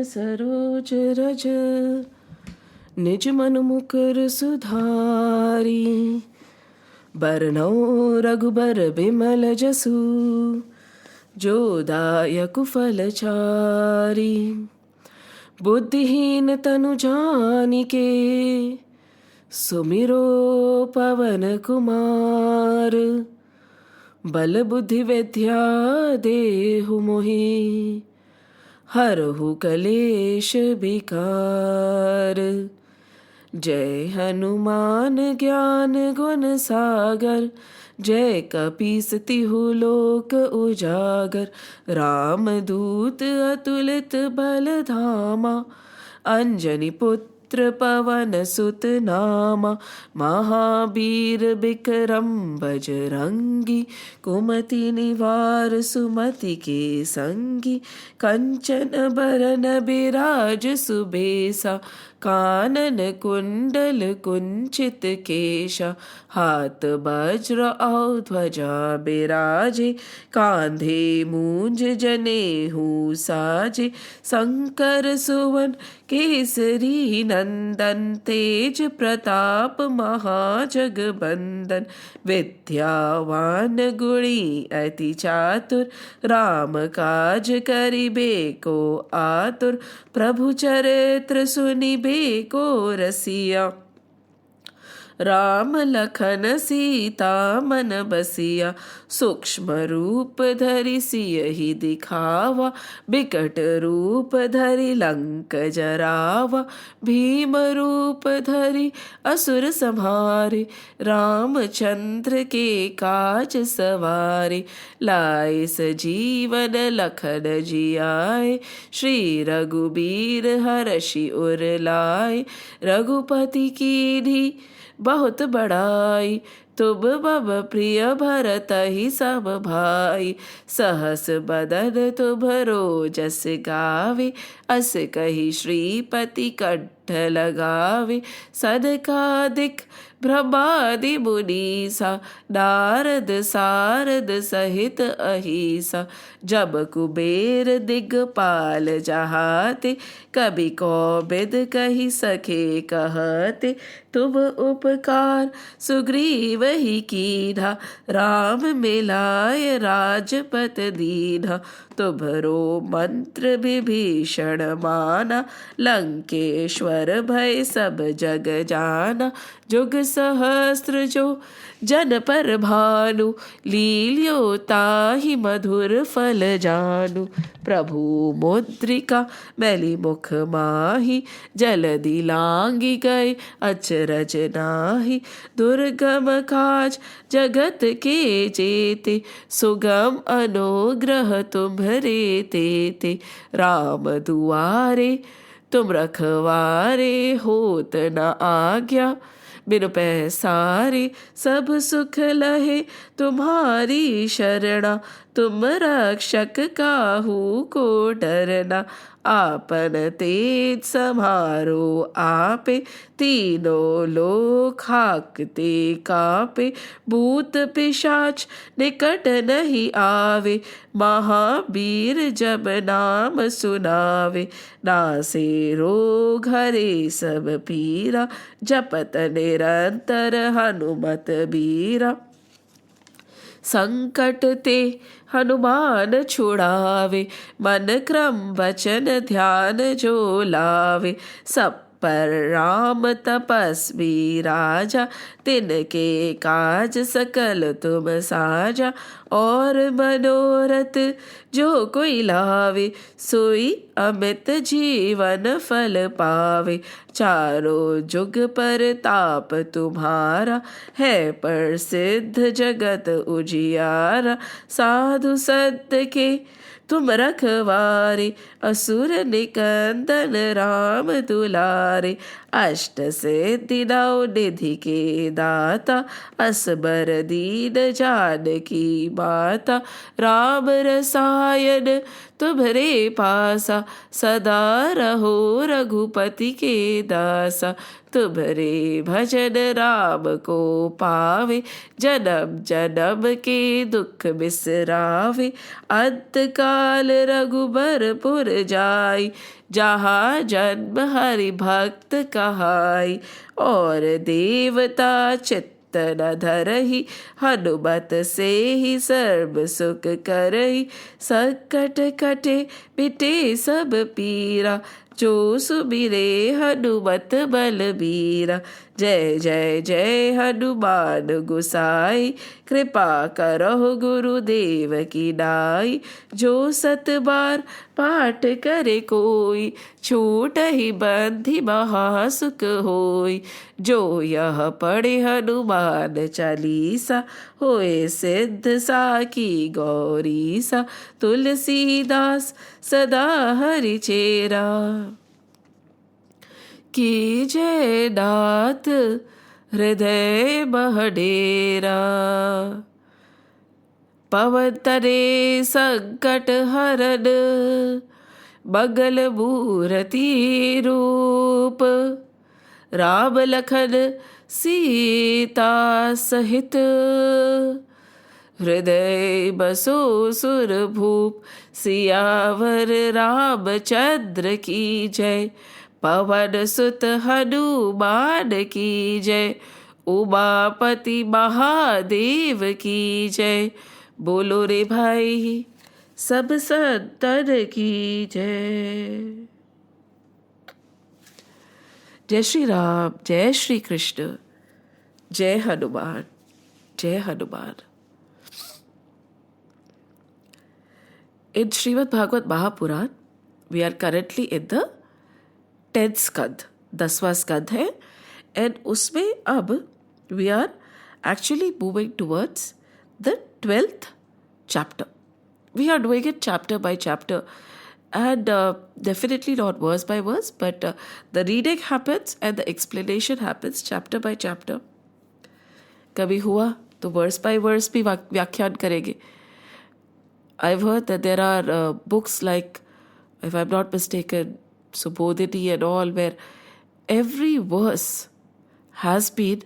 सरोज रज निज मन मुकुर सुधारी, बरनौ रघुबर बिमल जसु, जो दायक फलचारी। बुद्धिहीन तनु जानिके, सुमिरो पवन कुमार। बल बुद्धि विद्या देहु मोहि, हरहु कलेश विकार। जय हनुमान ज्ञान गुण सागर, जय कपीस तिहु लोक उजागर। रामदूत अतुलित बल धामा, अंजनी पुत्र पवन सुत नामा। महावीर विक्रम बजरंगी, कुमति निवार सुमति के संगी। कंचन बरन बिराज सुबेसा, कानन कुंडल कुंचित केशा। हाथ वज्र और ध्वजा बिराजे, कांधे मूंज जनेऊ साजे। शंकर सुवन केसरी नंदन, तेज प्रताप महाजगबंदन। विद्यावान गुणी अति चातुर, राम काज करिबे को आतुर। प्रभु चरित्र सुनिबे को रसिया, राम लखन सीता मन बसिया। सूक्ष्म रूप धरि सियहि दिखावा, बिकट रूप धरि लंक जरावा। भीम रूप धरि असुर संहारे, रामचंद्र के काज सवारे। लाए सजीवन लखन जियाए, श्री रघुबीर हरषि उर लाए। रघुपति कीन्ही बहुत बड़ाई, तुम मम प्रिय भरतहि सम भाई। सहस बदन तुम्हरो जस गावे, अस कहि श्रीपति कंठ लगावे। सनकादिक ब्रह्मादि मुनीसा, नारद सारद सहित अहिसा। जब कुबेर दिगपाल जहाते, कबि कोबिद कहि सके कहते। तुम उपकार सुग्रीव ही कीन्हा, राम मिलाय राजपत दीन्हा। तुम्हरो मंत्र विभीषण माना, लंकेश्वर भय सब जग जाना। जुग सहस्त्र जो जन पर भानु, लील्यो ताहि मधुर फल जानु। प्रभु मुद्रिका मैली मुख माहि, जलधि लांघि गए अचरज नाहि। दुर्गम काज जगत के जेते, सुगम अनुग्रह तुम्हरे तेते। राम दुआरे तुम रखवारे, होत न आज्ञा बिनु पैसारे। सब सुख लहे तुम्हारी शरणा, तुम रक्षक काहू को डरना। आपन तेज समारो आपे, तीनों लोक हाकते कापे। भूत पिशाच निकट नहीं आवे, महावीर जब नाम सुनावे। नासे रोग हरे सब पीरा, जपत निरंतर हनुमत बीरा। संकट ते हनुमान छुड़ावे, मन क्रम वचन ध्यान जो लावे। सब पर राम तपस्वी राजा, तिनके काज सकल तुम साजा। और मनोरथ जो कोई लावे, सोई अमित जीवन फल पावे। चारों जुग पर ताप तुम्हारा, है प्रसिद्ध जगत उजियारा। साधु संत के तुम रखवारे, असुर निकंदन राम दुलारे। अष्ट सिद्धि नौ निधि के दाता, असबर दीन जानकी माता। राम रसायन तुम्हरे पासा, सदा रहो रघुपति के दासा। तुम्हरे भजन राम को पावे, जन्म जन्म के दुख बिसरावे। अंत काल रघुबर पुर जाई, जहाँ जन्म हरि भक्त कहाई, और देवता चित्त न धरहि, हनुमत से ही सर्व सुख करहि। संकट कटे मिटे सब पीरा, जो सुमिरे हनुमत बलबीरा। जय जय जय हनुमान गोसाई, कृपा करहु गुरुदेव की नाई। जो सत बार पाठ करे कोई, छूटहि बंधि महासुख होई। जो यह पढ़े हनुमान चालीसा, होए सिद्ध साकी गौरीसा। तुलसीदास सदा हरि चेरा, कीजय नाथ हृदय महडेरा। पवन तरे संकट हरन, मंगल मूर्ति रूप। राम लखन सीता सहित, हृदय बसो सुर भूप। सियावर रामचंद्र की जय, पवन सुत हनुमान की जय। उमापति महादेव की जय, बोलो रे भाई सब संतन की जय। जय श्री राम, जय श्री कृष्ण, जय हनुमान, जय Hanuman. In Srimad Bhagavad Mahapuran, we are currently in the 10th skand, 10वां skand है, and उसमें अब we are actually moving towards the 12th chapter. We are doing it chapter by chapter, and definitely not verse by verse, but the reading happens and the explanation happens chapter by chapter. कभी हुआ तो verse by verse भी व्याख्यान करेंगे. I've heard that there are books like, if I'm not mistaken, Subodhini and all, where every verse has been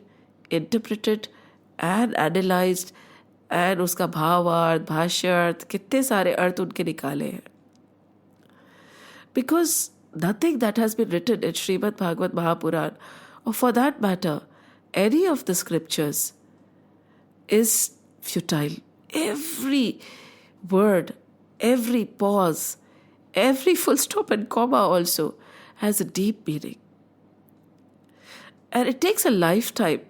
interpreted and analyzed, and उसका भावार्थ, भाष्यार्थ, कितने सारे अर्थ उनके निकाले हैं. Because nothing that has been written in Srimad Bhagavad Mahapuran, or for that matter, any of the scriptures, is futile. Every word, every pause, every full stop and comma also has a deep meaning. And it takes a lifetime.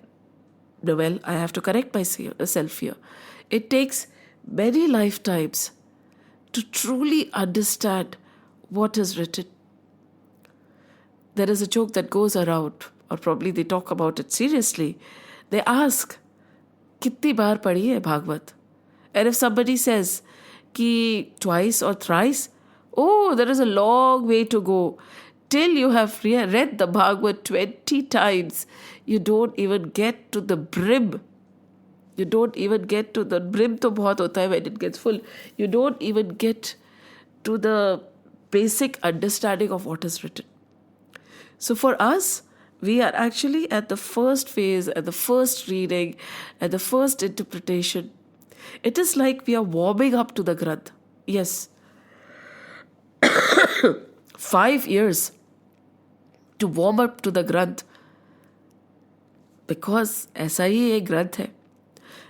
Well, I have to correct myself here. It takes many lifetimes to truly understand what is written. There is a joke that goes around, or probably they talk about it seriously. They ask, कितनी बार पढ़ी है Bhagavat? And if somebody says कि twice or thrice, oh, there is a long way to go. Till you have read the Bhagavad 20 times, you don't even get to the brim. You don't even get to the brim, तो बहुत होता है when it gets full. You don't even get to the basic understanding of what is written. So for us, we are actually at the first phase, at the first reading, at the first interpretation. It is like we are warming up to the Granth. Yes. 5 years to warm up to the Granth. Because ऐसा ही एक ग्रंथ है.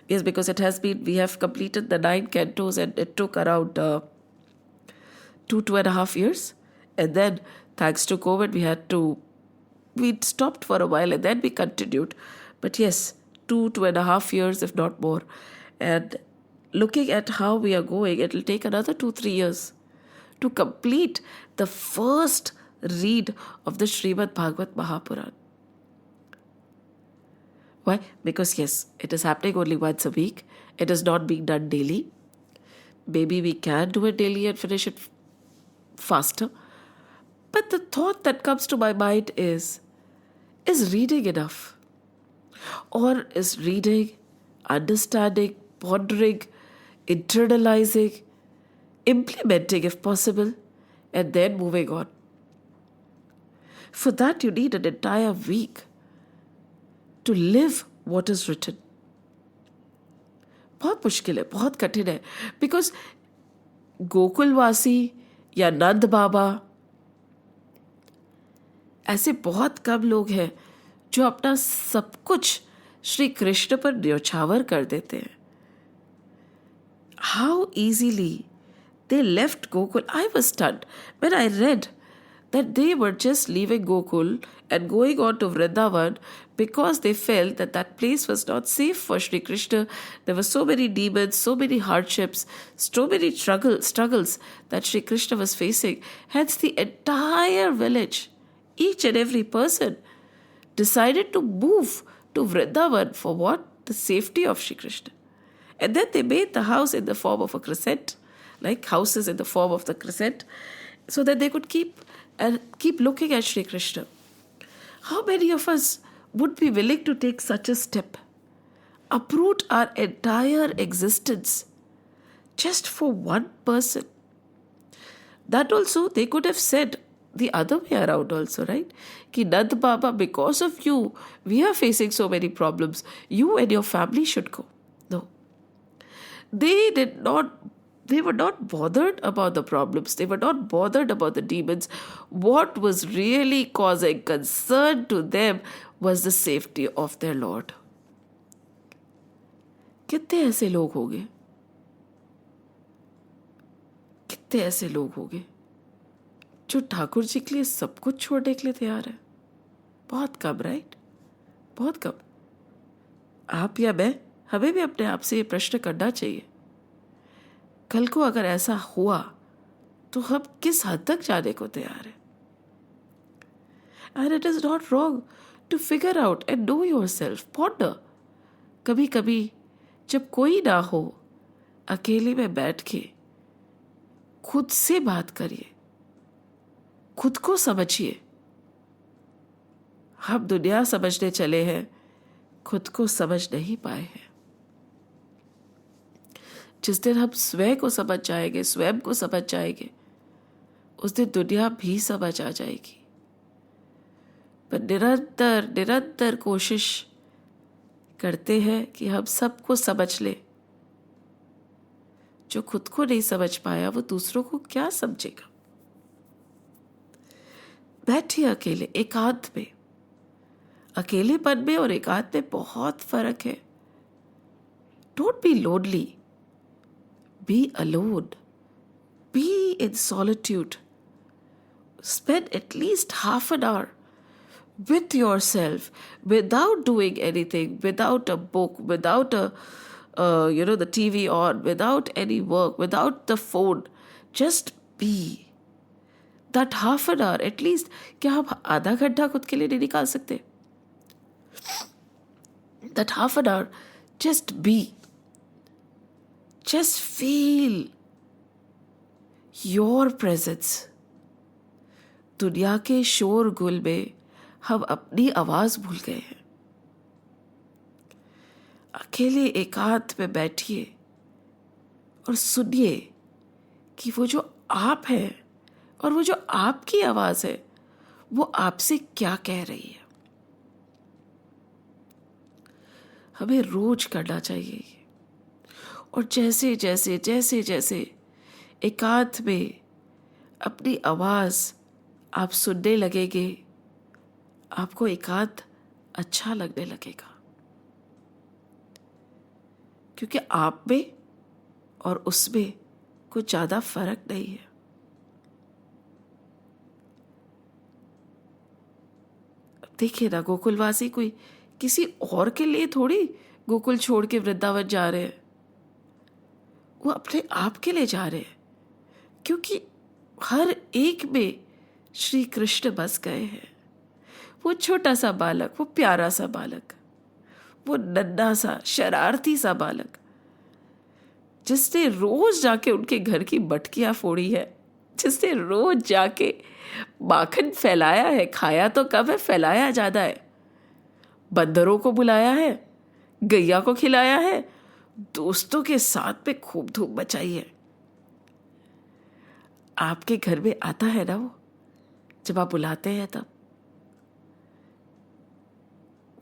Yes, because it has been, we have completed the 9 cantos and it took around 2.5 years. And then, thanks to COVID, we stopped for a while and then we continued. But yes, 2.5 years, if not more. And looking at how we are going, it will take another 2-3 years to complete the first read of the Srimad Bhagavad Mahapuran. Why? Because yes, it is happening only once a week. It is not being done daily. Maybe we can do it daily and finish it faster. But the thought that comes to my mind is reading enough? Or is reading, understanding, pondering, internalizing, implementing if possible, and then moving on? For that you need an entire week to live what is written. बहुत मुश्किल है, बहुत कठिन है. Because गोकुलवासी या नंद बाबा ऐसे बहुत कम लोग हैं जो अपना सब कुछ श्री कृष्ण पर न्यौछावर कर देते हैं. How easily they left Gokul. I was stunned when I read that they were just leaving Gokul and going on to Vrindavan because they felt that that place was not safe for Shri Krishna. There were so many demons, so many hardships, so many struggles that Shri Krishna was facing. Hence, the entire village, each and every person, decided to move to Vrindavan for what? The safety of Shri Krishna. And then they made the house in the form of a crescent, like houses in the form of the crescent, so that they could keep looking at Shri Krishna. How many of us would be willing to take such a step? Uproot our entire existence just for one person. That also, they could have said the other way around also, right? Ki Nand Baba, because of you, we are facing so many problems. You and your family should go. No. They were not bothered about the problems. They were not bothered about the demons. What was really causing concern to them was the safety of their Lord. कितने ऐसे लोग होंगे, कितने ऐसे लोग होंगे जो ठाकुर जी के लिए सब कुछ छोड़ने के लिए तैयार है? बहुत कम, राइट? बहुत कम. आप या मैं, हमें भी अपने आप से ये प्रश्न करना चाहिए. कल को अगर ऐसा हुआ तो हम किस हद तक जाने को तैयार हैं? And it is not wrong to figure out and know yourself. Ponder. कभी कभी जब कोई ना हो, अकेले में बैठ के खुद से बात करिए, खुद को समझिए. हम दुनिया समझने चले हैं, खुद को समझ नहीं पाए हैं. जिस दिन हम स्वयं को समझ जाएंगे, स्वयं को समझ जाएंगे, उस दिन दुनिया भी समझ आ जाएगी. पर निरंतर निरंतर कोशिश करते हैं कि हम सबको समझ ले. जो खुद को नहीं समझ पाया वो दूसरों को क्या समझेगा? बैठिए अकेले, एकांत में. अकेलेपन में और एकांत में बहुत फर्क है. Don't be lonely. Be alone. Be in solitude. Spend at least half an hour with yourself without doing anything, without a book, without the TV on, without any work, without the phone. Just be. That half an hour, at least, क्या आप आधा घंटा खुद के लिए नहीं निकाल सकते? That half an hour, just be. Just feel your presence. दुनिया के शोर गुल में हम अपनी आवाज भूल गए हैं. अकेले एकांत में बैठिए और सुनिए कि वो जो आप है और वो जो आपकी आवाज है वो आपसे क्या कह रही है. हमें रोज करना चाहिए. और जैसे जैसे जैसे जैसे एकांत में अपनी आवाज आप सुनने लगेंगे, आपको एकांत अच्छा लगने लगेगा. क्योंकि आप में और उसमें कुछ ज्यादा फर्क नहीं है. देखिए ना, गोकुलवासी कोई किसी और के लिए थोड़ी गोकुल छोड़ के वृंदावन जा रहे हैं. वो अपने आप के लिए जा रहे हैं, क्योंकि हर एक में श्री कृष्ण बस गए हैं. वो छोटा सा बालक, वो प्यारा सा बालक, वो नन्हा सा शरारती सा बालक जिसने रोज जाके उनके घर की मटकियां फोड़ी है, जिसने रोज जाके माखन फैलाया है. खाया तो कम है, फैलाया ज्यादा है. बंदरों को बुलाया है, गैया को खिलाया है, दोस्तों के साथ में खूब धूम मचाई है. आपके घर में आता है ना वो, जब आप बुलाते हैं तब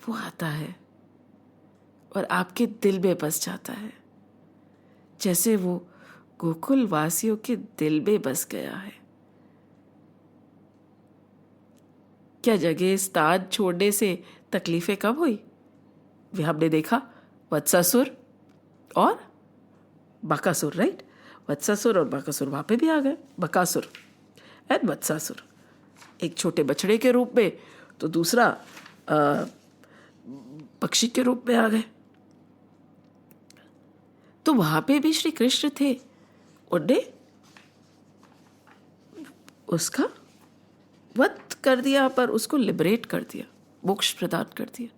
वो आता है और आपके दिल में बस जाता है, जैसे वो गोकुल वासियों के दिल में बस गया है. क्या जगह स्थान छोड़ने से तकलीफें कम हुई? वे हमने देखा वत्सासुर और बकासुर, राइट? वत्सासुर और बकासुर वहां पे भी आ गए, बकासुर एंड वत्सासुर, एक छोटे बछड़े के रूप में तो दूसरा पक्षी के रूप में आ गए। तो वहां पे भी श्री कृष्ण थे, उन्हें उसका वध कर दिया, पर उसको लिबरेट कर दिया, मोक्ष प्रदान कर दिया।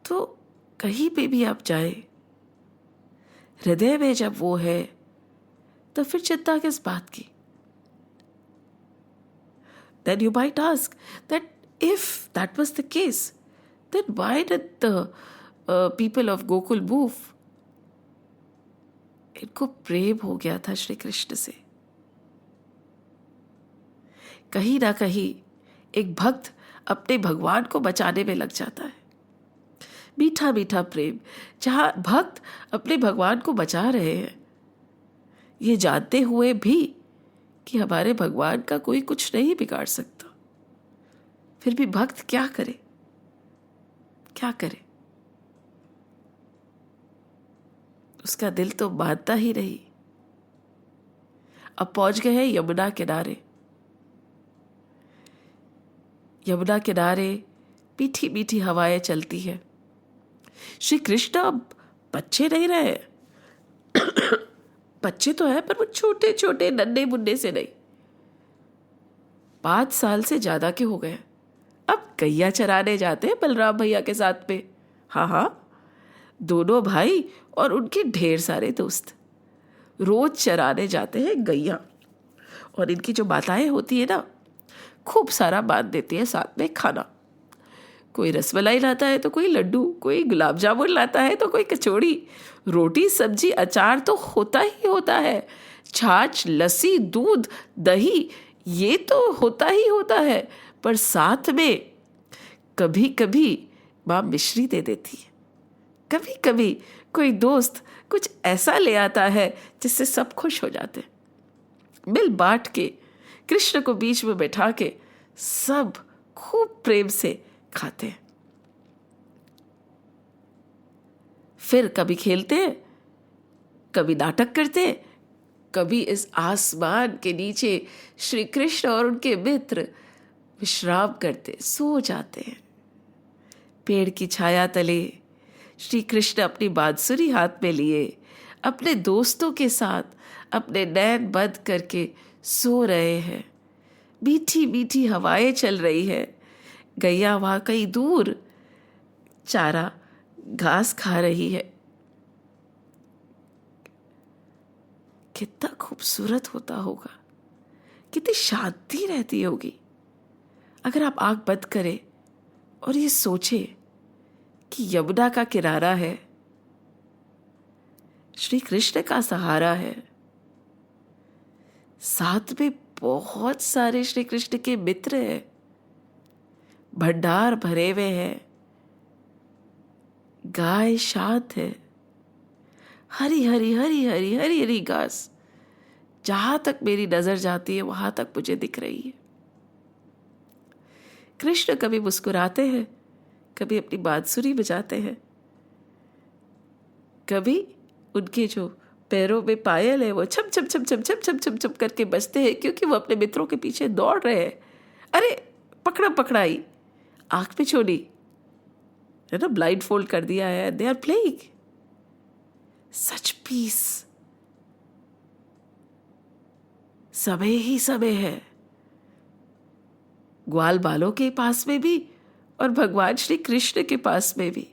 तो कहीं पे भी आप जाए, हृदय में जब वो है तो फिर चिंता किस बात की? Then you might ask that if that was the case, then why did the people of Gokul move? इनको प्रेम हो गया था श्री कृष्ण से। कहीं ना कहीं एक भक्त अपने भगवान को बचाने में लग जाता है। मीठा मीठा प्रेम, जहां भक्त अपने भगवान को बचा रहे हैं, ये जानते हुए भी कि हमारे भगवान का कोई कुछ नहीं बिगाड़ सकता, फिर भी भक्त क्या करे, क्या करे? उसका दिल तो मानता ही नहीं। अब पहुंच गए हैं यमुना किनारे। यमुना किनारे मीठी मीठी हवाएं चलती है। श्री कृष्ण अब बच्चे नहीं रहे, बच्चे तो है पर वो छोटे छोटे नन्हे मुन्ने से नहीं, 5 साल से ज्यादा के हो गए। अब गैया चराने जाते हैं बलराम भैया के साथ में। हाँ, दोनों भाई और उनके ढेर सारे दोस्त रोज चराने जाते हैं गैया। और इनकी जो माताएं होती है ना, खूब सारा बांध देती है साथ में खाना। कोई रसमलाई लाता है तो कोई लड्डू, कोई गुलाब जामुन लाता है तो कोई कचौड़ी, रोटी सब्जी अचार तो होता ही होता है, छाछ लस्सी दूध दही ये तो होता ही होता है, पर साथ में कभी कभी माँ मिश्री दे देती है। कभी कभी कोई दोस्त कुछ ऐसा ले आता है जिससे सब खुश हो जाते। मिल बांट के कृष्ण को बीच में बैठा के सब खूब प्रेम से खाते हैं। फिर कभी खेलते हैं, कभी नाटक करते हैं, कभी इस आसमान के नीचे श्री कृष्ण और उनके मित्र विश्राम करते, सो जाते हैं। पेड़ की छाया तले श्री कृष्ण अपनी बांसुरी हाथ में लिए अपने दोस्तों के साथ अपने नैन बंद करके सो रहे हैं। मीठी मीठी हवाएं चल रही है। गैया वहां कहीं दूर चारा घास खा रही है। कितना खूबसूरत होता होगा, कितनी शांति रहती होगी अगर आप आंख बंद करें और ये सोचे कि यमुना का किनारा है, श्री कृष्ण का सहारा है, साथ में बहुत सारे श्री कृष्ण के मित्र हैं, भंडार भरे हुए हैं, गाय शांत है, हरी हरी हरी हरी हरी हरी घास जहां तक मेरी नजर जाती है वहां तक मुझे दिख रही है। कृष्ण कभी मुस्कुराते हैं, कभी अपनी बांसुरी बजाते हैं, कभी उनके जो पैरों में पायल है वो छम छम छम छम छम छम छम छम करके बजते हैं, क्योंकि वो अपने मित्रों के पीछे दौड़ रहे हैं। अरे पकड़ा पकड़ाई, आंख पे छोड़ी है ना, ब्लाइंड फोल्ड कर दिया है, they are playing. Such peace, समय ही समय है, ग्वाल बालों के पास में भी और भगवान श्री कृष्ण के पास में भी।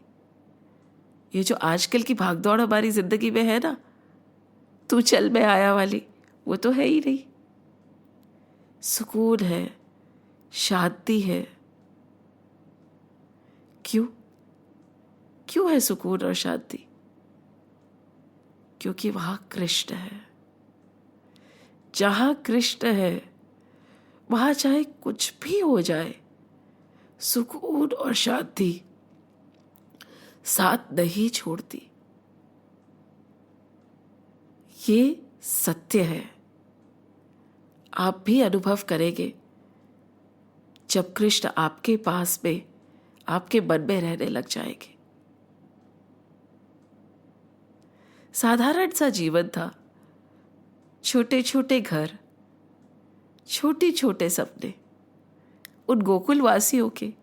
ये जो आजकल की भागदौड़ हमारी जिंदगी में है ना, तू चल मैं आया वाली, वो तो है ही नहीं। सुकून है, शांति है। क्यों है सुकून और शांति? क्योंकि वहां कृष्ण है। जहां कृष्ण है वहां चाहे कुछ भी हो जाए, सुकून और शांति साथ नहीं छोड़ती। ये सत्य है। आप भी अनुभव करेंगे जब कृष्ण आपके पास में, आपके मन में रहने लग जाएंगे। साधारण सा जीवन था, छोटे छोटे घर, छोटे छोटे सपने उन गोकुल वासियों के,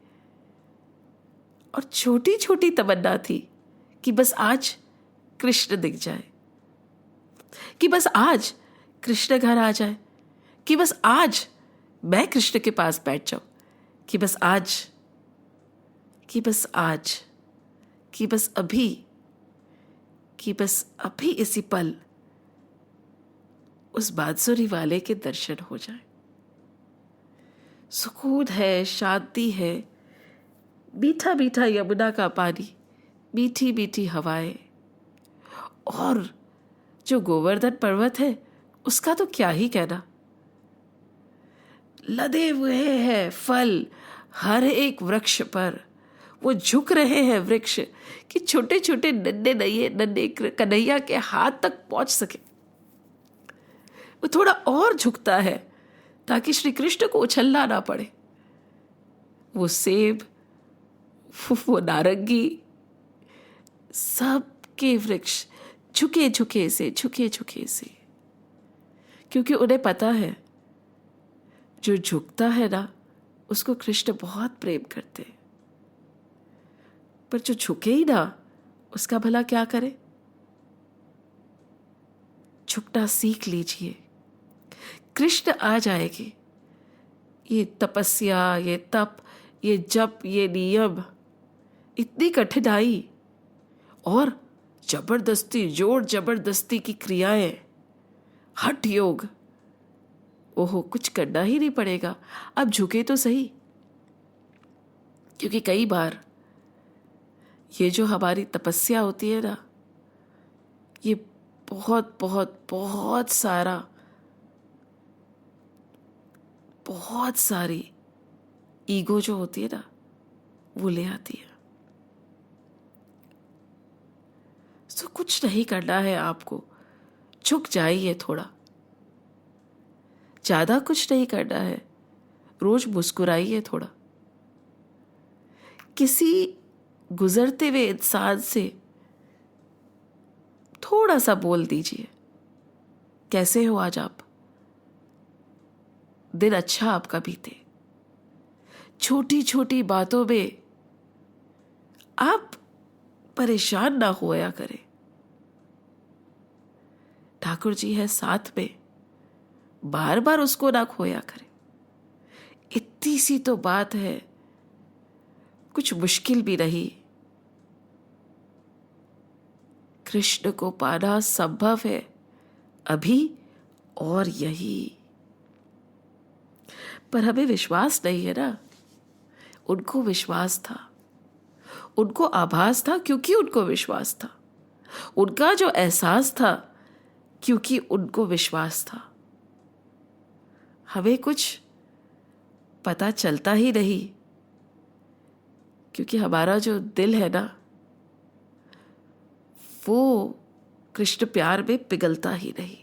और छोटी छोटी तमन्ना थी कि बस आज कृष्ण दिख जाए, कि बस आज कृष्ण घर आ जाए, कि बस आज मैं कृष्ण के पास बैठ जाऊं, कि बस आज, कि बस आज, कि बस अभी, कि बस अभी इसी पल उस बांसुरी वाले के दर्शन हो जाए। सुकून है, शांति है, मीठा मीठा यमुना का पानी, मीठी मीठी हवाएं, और जो गोवर्धन पर्वत है उसका तो क्या ही कहना। लदे हुए हैं फल हर एक वृक्ष पर, वो झुक रहे हैं वृक्ष कि छोटे छोटे नन्हे कन्हैया के हाथ तक पहुंच सके। वो थोड़ा और झुकता है ताकि श्री कृष्ण को उछलना ना पड़े। वो सेब, वो नारंगी, सबके वृक्ष झुके झुके से, क्योंकि उन्हें पता है जो झुकता है ना उसको कृष्ण बहुत प्रेम करते हैं, पर जो झुके ही ना उसका भला क्या करे। झुकना सीख लीजिए, कृष्ण आ जाएंगे। ये तपस्या, ये तप, ये जप, ये नियम, इतनी कठिनाई और जबरदस्ती, जोर जबरदस्ती की क्रियाएं, हठ योग, ओहो कुछ करना ही नहीं पड़ेगा। अब झुके तो सही, क्योंकि कई बार ये जो हमारी तपस्या होती है ना, ये बहुत बहुत बहुत सारा, बहुत सारी ईगो जो होती है ना वो ले आती है। तो कुछ नहीं करना है आपको, झुक जाइए थोड़ा, ज्यादा कुछ नहीं करना है, रोज मुस्कुराइए थोड़ा, किसी गुजरते हुए इंसान से थोड़ा सा बोल दीजिए, कैसे हो आज आप, दिन अच्छा आपका बीते। छोटी छोटी बातों में आप परेशान ना होया करें। ठाकुर जी है साथ में, बार बार उसको ना खोया करें। इतनी सी तो बात है, कुछ मुश्किल भी नहीं। कृष्ण को पाना संभव है अभी और यही, पर हमें विश्वास नहीं है ना। उनको विश्वास था, उनको आभास था क्योंकि उनको विश्वास था, उनका जो एहसास था क्योंकि उनको विश्वास था। हमें कुछ पता चलता ही नहीं क्योंकि हमारा जो दिल है ना वो कृष्ण प्यार में पिघलता ही नहीं।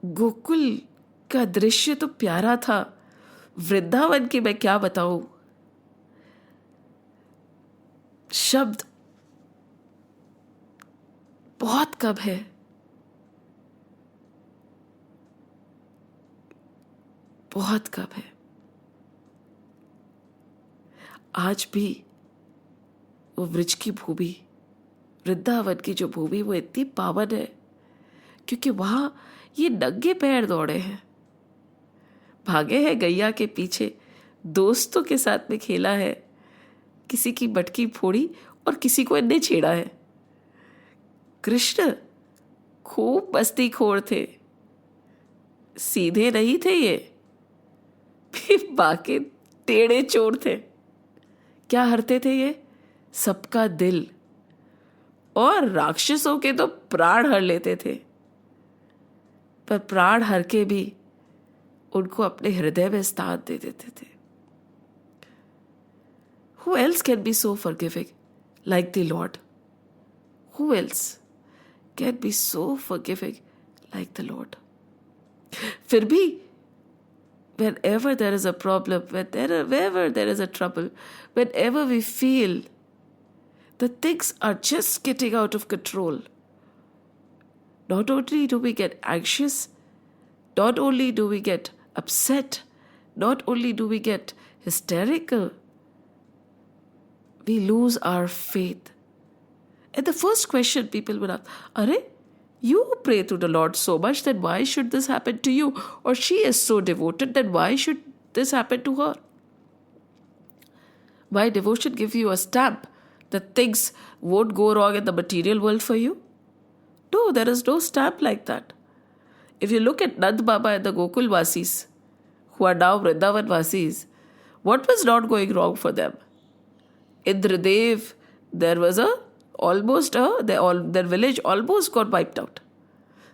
गोकुल का दृश्य तो प्यारा था, वृंदावन की मैं क्या बताऊं, शब्द बहुत कम है। बहुत कम है। आज भी वो ब्रज की भूमि, वृंदावन की जो भूमि, वो इतनी पावन है क्योंकि वहां ये नंगे पैर दौड़े हैं, भागे हैं गैया के पीछे, दोस्तों के साथ में खेला है, किसी की मटकी फोड़ी और किसी को इन्हें छेड़ा है। कृष्ण खूब मस्तीखोर थे, सीधे नहीं थे ये, फिर बाकी टेढ़े चोर थे। क्या हरते थे ये? सबका दिल, और राक्षसों के तो प्राण हर लेते थे, पर प्राण हर के भी उनको अपने हृदय में स्थान दे देते थे। Who else can be so forgiving like the Lord? Who else can be so forgiving like the Lord. फिर भी whenever there is a problem, wherever there is a trouble, whenever we feel that things are just getting out of control, not only do we get anxious, not only do we get upset, not only do we get hysterical, we lose our faith. And the first question people would ask, Are, you pray to the Lord so much, then why should this happen to you? Or she is so devoted, then why should this happen to her? Why devotion give you a stamp that things won't go wrong in the material world for you? No, there is no stamp like that. If you look at Nand Baba and the Gokul Vasis, who are now Vrindavan Vasis, what was not going wrong for them? Indradev, there was their village almost got wiped out.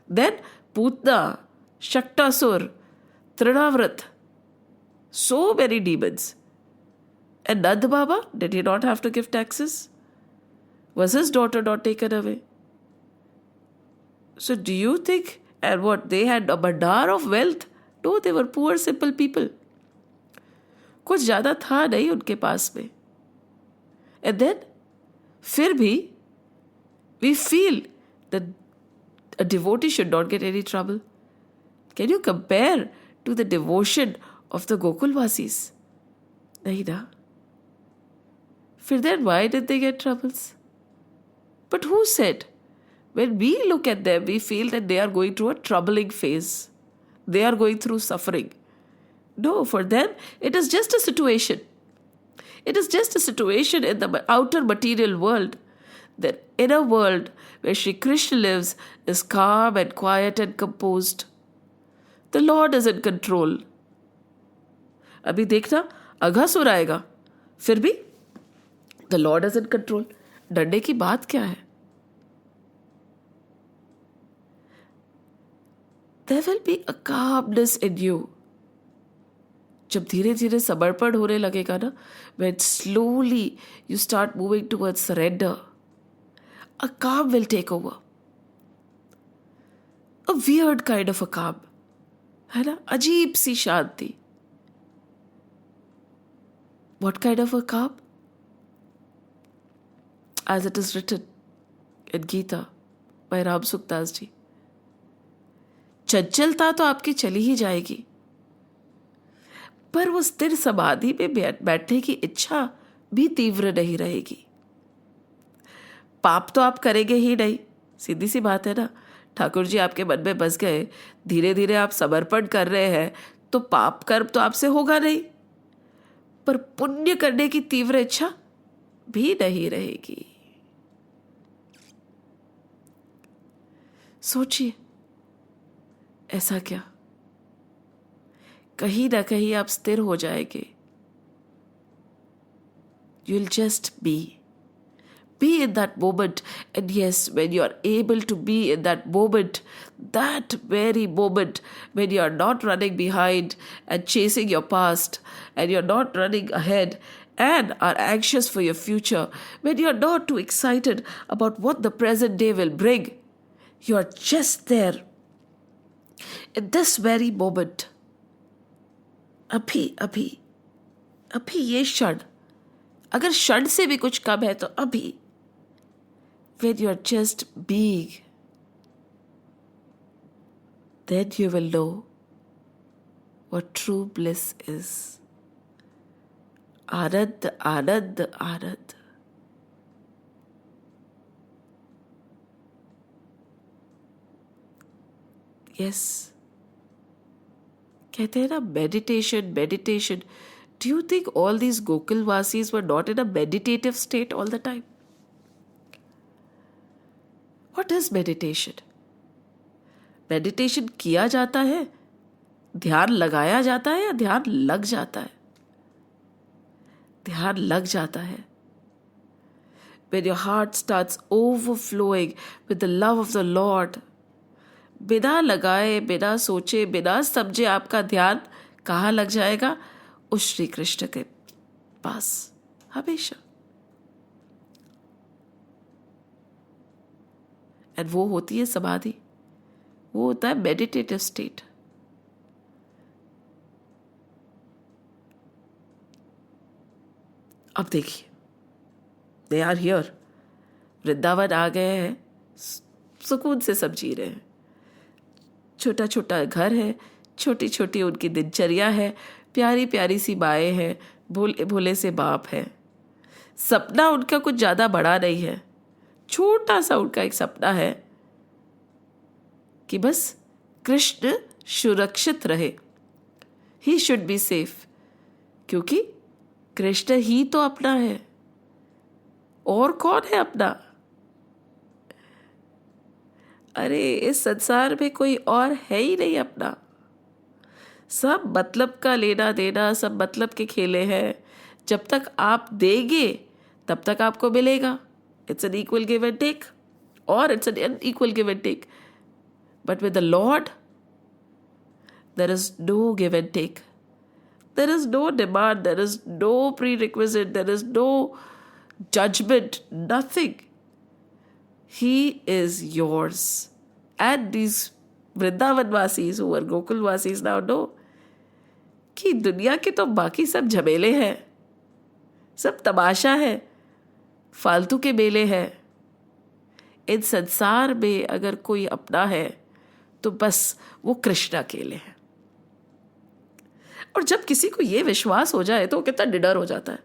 Then Putna, Shaktasur, Trinavrat, so many demons. And Nand Baba, did he not have to give taxes? Was his daughter not taken away? So do you think, and what, they had a bandar of wealth? No, they were poor, simple people. कुछ ज़्यादा था नहीं उनके पास में. And then, फिर भी, we feel that a devotee should not get any trouble. Can you compare to the devotion of the Gokul Vasis? नहीं ना. फिर then why did they get troubles? But who said? When we look at them, we feel that they are going through a troubling phase. They are going through suffering. No, for them, it is just a situation. It is just a situation in the outer material world. The inner world where Shri Krishna lives is calm and quiet and composed. The Lord is in control. अभी देखना अघासुर आएगा, फिर भी the Lord is in control. डरने की बात क्या है? There will be a calmness in you. जब धीरे धीरे समर्पण होने लगेगा ना, when slowly you start moving towards surrender, a calm will take over. A weird kind of a calm. है ना? अजीब सी शांति. What kind of a calm? As it is written in Gita by Ram Sukdas ji. चंचलता तो आपकी चली ही जाएगी, पर वो स्थिर समाधि में बैठने की इच्छा भी तीव्र नहीं रहेगी. पाप तो आप करेंगे ही नहीं, सीधी सी बात है ना. ठाकुर जी आपके मन में बस गए, धीरे धीरे आप समर्पण कर रहे हैं, तो पाप कर्म तो आपसे होगा नहीं, पर पुण्य करने की तीव्र इच्छा भी नहीं रहेगी. सोचिए, ऐसा क्या? कहीं ना कहीं आप स्थिर हो जाएंगे. You'll just be in that moment. And yes, when you are able to be in that moment, that very moment when you are not running behind and chasing your past, and you're not running ahead and are anxious for your future, when you're not too excited about what the present day will bring, you are just there in this very moment. अभी ये क्षण, अगर क्षण से भी कुछ कम है तो अभी, when you are just being, then you will know what true bliss is. Anand Anand Anand. Yes. कहते हैं ना meditation. Do you think all these Gokul Vasis were not in a meditative state all the time? What is meditation? Meditation किया जाता है, ध्यान लगाया जाता है, या ध्यान लग जाता है? ध्यान लग जाता है. When your heart starts overflowing with the love of the Lord, बिना लगाए, बिना सोचे, बिना समझे आपका ध्यान कहाँ लग जाएगा? उस श्री कृष्ण के पास हमेशा. एंड वो होती है समाधि. वो होता है मेडिटेटिव स्टेट. अब देखिए, दे आर हियर. वृंदावन आ गए हैं, सुकून से सब जी रहे हैं. छोटा छोटा घर है, छोटी छोटी उनकी दिनचर्या है, प्यारी प्यारी सी बाएं हैं, भोले भोले से बाप है. सपना उनका कुछ ज़्यादा बड़ा नहीं है, छोटा सा उनका एक सपना है कि बस कृष्ण सुरक्षित रहे. ही शुड बी सेफ, क्योंकि कृष्ण ही तो अपना है. और कौन है अपना? अरे इस संसार में कोई और है ही नहीं अपना. सब मतलब का लेना देना, सब मतलब के खेले हैं. जब तक आप देंगे तब तक आपको मिलेगा. It's an equal give and take, और it's an unequal give and take. But with the lord there is no give and take. There is no demand, there is no prerequisite, there is no judgment, nothing. He is yours. And these Vrindavan Vasis who are Gokul Vasis now know कि दुनिया के तो बाकी सब झमेले हैं, सब तमाशा है, फालतू के मेले हैं. इन संसार में अगर कोई अपना है तो बस वो कृष्ण अकेले है. और जब किसी को ये विश्वास हो जाए तो वो कितना निडर हो जाता है.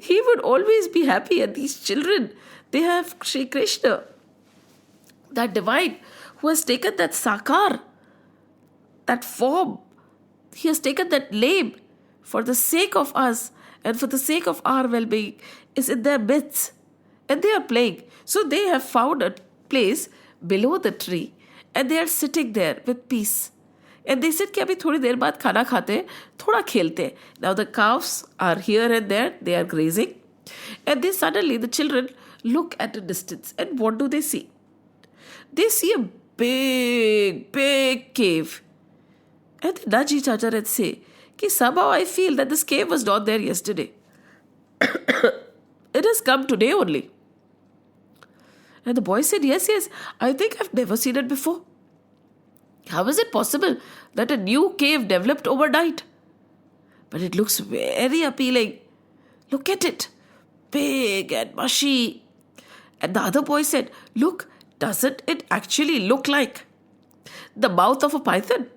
He would always be happy, and these children, they have Shri Krishna, that divine, who has taken that sakar, that form. He has taken that name for the sake of us and for the sake of our well-being, is in their midst, and they are playing. So they have found a place below the tree, and they are sitting there with peace. And they said कि अभी थोड़ी देर बाद खाना खाते हैं, थोड़ा खेलते हैं. Now the calves are here and there, they are grazing. And then suddenly the children look at a distance, and what do they see? They see a big, big cave. And they nudge each other and say, कि somehow I feel that this cave was not there yesterday. It has come today only. And the boy said, yes, I think I've never seen it before. How is it possible that a new cave developed overnight? But it looks very appealing. Look at it. Big and mushy. And the other boy said, look, doesn't it actually look like the mouth of a python?